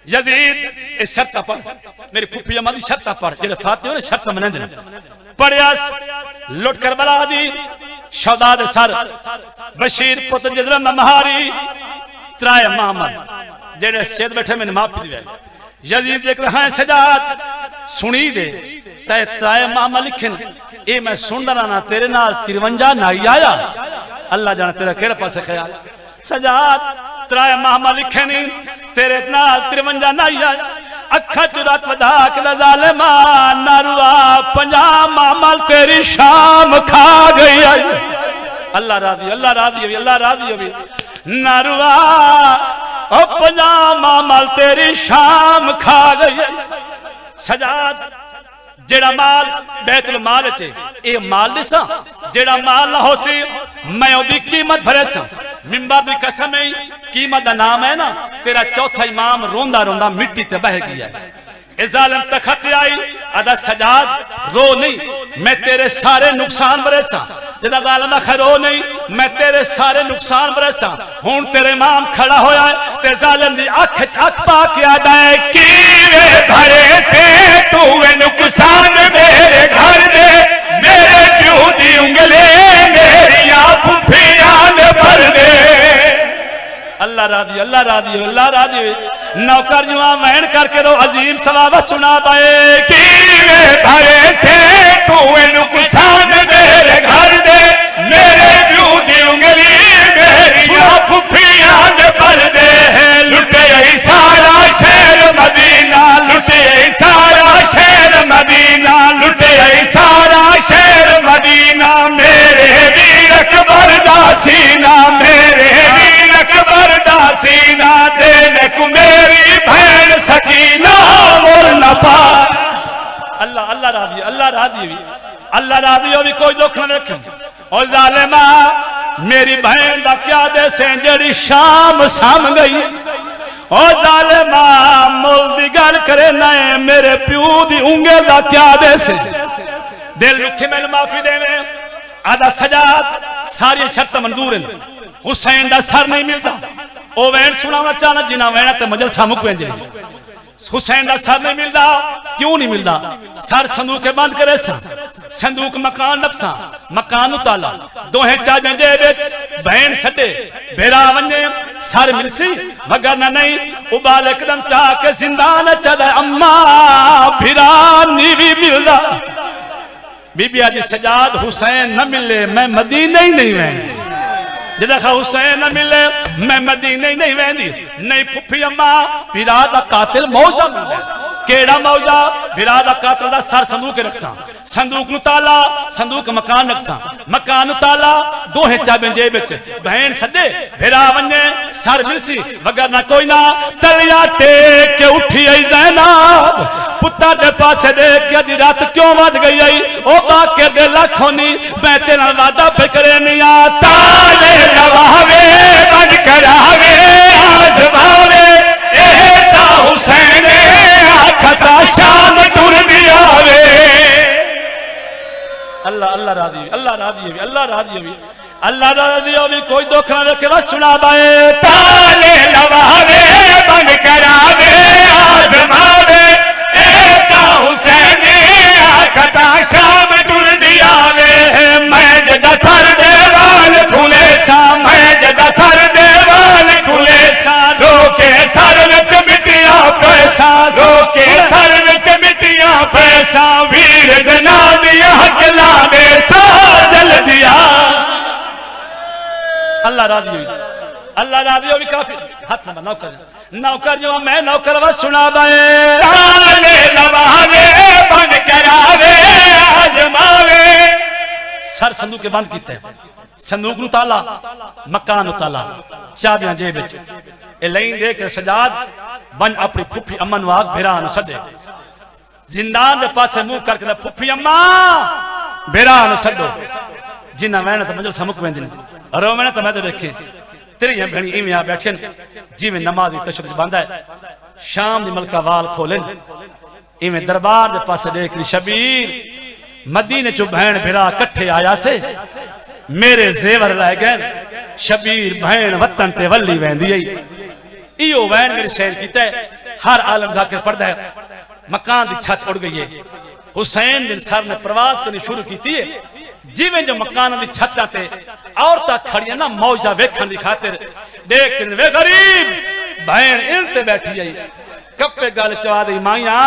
यजीद इस शर्त पर मेरी फुफी अम्मा दी शर्त पर जेड़े फाते होने शर्त मनंदे ने पढ़ियास लुट कर बला दी शौदाद सर बशीर पुत्र जजरम महारी त्राय मोहम्मद जेड़े सेद बैठे मैंने माफी दी यजीद देख रहा है सजाद सुनी दे तय त्राय मामा लिखन ए मैं सुन रहा ना तेरे नाल 53 नाई आया अल्लाह जाने तेरा केड़े पासे ख्याल सजाद त्राय मामा लिखे नहीं तेरे नाल 53 नाई आया अखा चुरात वधा के जालिमा नारुआ 50 मामल तेरी शाम खा गई। अल्लाह राजी, अल्लाह राजी, अल्लाह राजी होगी। नारुआ 50 मामल तेरी शाम खा गई। सजाद जेड़ा माल बैतुल माल च ए माल दिसा जेड़ा माल ना होसी मैं ओदी कीमत भरे सा। मिंबर दी कसम है कीमत दा नाम है ना तेरा चौथा इमाम रोंदा रोंदा मिट्टी ते बह गया। ए जालिम तखत आई अदा सजाद रो नहीं मैं तेरे सारे नुकसान भरे सा। जदा जालिम रो नहीं मैं तेरे सारे नुकसान भरे सा। हुन तेरे इमाम खड़ा होया ते जालिम दी अख च अख पा के आदा है कीवे भरे से तू नुकसान मेरे घर दे मेरे प्यू दी उंगले मेरी फुफियां दे भर दे। अल्लाह राजी, अल्लाह राजी, अल्लाह राजी। नौकर जुआ वहन करके रो अजीम सवाब सुना पाए कीवे भरे से तू नुकसान मेरे घर दे मेरे प्यू दी उंगली मेरी फुफियां दे भर दे। लुटे सारा शहर मदीना लुटे सारा शहर मदीना लुटे सारा शहर मदीना मेरे वीर अकबर दा सीना मेरे वीर अकबर दा सीना देने को मेरी बहन सकीना मोल न पा। अल्लाह अल्लाह राजी, अल्लाह राजी भी, अल्लाह राजी हो भी कोई दुख न रखे। और जालिमा मेरी बहन दा क्या दे से जेड़ी शाम साम गई। ओ जालिमा मुल दी गल करे ना मेरे प्यू दी उंगल दा क्या दे से। दिल रुखे मैंने माफी देवे आदा सजाद सारी शर्त मंजूर है। हुसैन दा सर नहीं मिलता ओ वैन सुनाना चाहना जिना वैन ते मजल सामुक वेंदे। हुसैन दा सर नहीं मिलता क्यों नहीं मिलता? सर संदूक के बंद करे सा संदूक मकान रखसा मकान उताला दोहे चाबे जे विच बहन सटे भेरा वने सर मिलसी मगर ना नहीं उबाल एकदम चाह के जिंदा न चले अम्मा फिरा नी भी मिलदा। बीबी आज सजाद हुसैन न मिले मैं मदीने ही नहीं वेंदी। जदा हुसैन न मिले मैं मदीने ही नहीं वेंदी। नहीं फुफी अम्मा फिरा दा कातिल मौजा मिलदा केड़ा मौजा फिरा दा कातिल दा सर संदूक रखसा संदूक नु ताला संदूक मकान रखसा मकान ताला दोहे चाबे जेब विच बहन सदे फिरा वने सर मिलसी वगर ना कोई ना तलिया टेक के उठी आई ज़ैनब पुत्ता दे पासे देख के दी रात क्यों वध गई आई ओ बाके दे लाखोनी मैं तेरा वादा पे करे निया ताले लवावे बन करावे आजमावे ए ता हुसैन आखता शाम टुर दिया वे। अल्लाह अल्लाह राजी, अल्लाह राजी भी, अल्लाह राजी भी, अल्लाह राजी भी कोई दुख न रखे बस सुना बाए ताले लवावे बन करावे आजमावे एका हुसैन आखता शाम टुर दिया वे। मैं जदा सर दे वाल खुले सा मैं जदा सर दे वाल खुले सा रोके सर विच मिटिया पैसा रोके सर विच मिटिया पैसा वीर दना दिया हकला दे सा जल दिया। अल्लाह राजी हुई, अल्लाह राजी हुई काफी हाथ में नौकर नौकर जो मैं नौकर बस सुना बाए ताले लवावे बन करावे आजमावे। सर संदूक के बंद कीते संदूक नु ताला मकान ताला चाबियां जेब विच ए लाइन दे के सजाद बन अपनी फुफी अम्मा नु आग भेरा नु सदे जिंदान दे पासे मुंह करके फुफी अम्मा भेरा नु सदो जिन्ना मेहनत मंजल समुक वेंदी रो मैंने तो मैं तो देखे तेरी भेणी इवें आ बैठे जिवें नमाजी तशद्दुद बंदा है शाम दी मलका वाल खोलन इवें दरबार दे पासे देख शबीर मदीने चो बहन भेरा कट्ठे आया से मेरे जेवर लै गए शबीर बहन वतन ते वली वेंदी आई इो वैन मेरे शहर कीता हर आलम जाकर पढ़दा है मकान दी छत उड़ गई है। हुसैन दिन सर ने प्रवास करनी शुरू की है जिवें जो मकान दी छत ते औरतां खड़ियां ना मौजा वेखण दी खातिर देख वे गरीब बहन इन ते बैठी आई कप्पे गल चवा दी माइया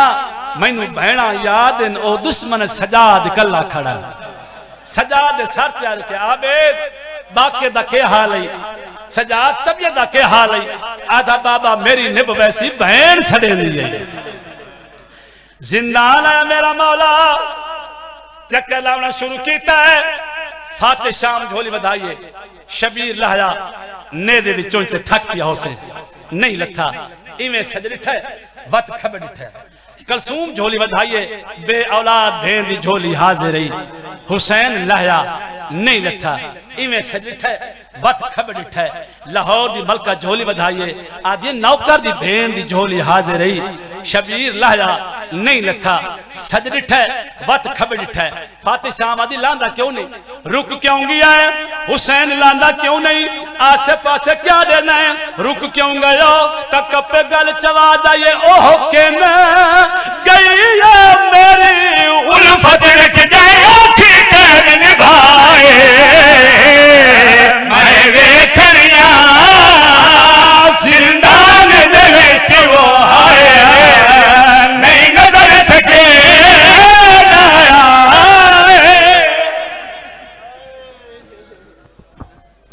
मैनू बहना याद ओ दुश्मन सजाद कला खड़ा सजाद सर प्यार के आबेद बाके दा के हाल है सजाद तबियत दा के हाल है आधा बाबा मेरी निभ वैसी बहन सड़े दी है जिंदान आया मेरा मौला, चक्कर लाना शुरू किया है। फाते शाम झोली बधाइए, शबीर लहया नेदे दी चोंच ते थक पिया हुसैन नहीं लथा, इवें सज डिठा वत खबर डिठा। कलसूम झोली बधाइए, बे औलाद भेन दी झोली हाजिर रही, हुसैन लहया नहीं लथा, इवें सज डिठा वत खबर डिठा। लाहौर दी मलका झोली बधाइए, आदि नौकर दी भेन दी झोली हाजिर रही, शबीर लहया नहीं लथा, सज डिठा वत खबर डिठा। फाते शाम आदि लांदा क्यों नहीं, रुक क्यों गया है हुसैन, लांदा क्यों नहीं, आसे पासे क्या देना है, रुक क्यों गयो, तक पे गल चवा जाइए ओह के न गई है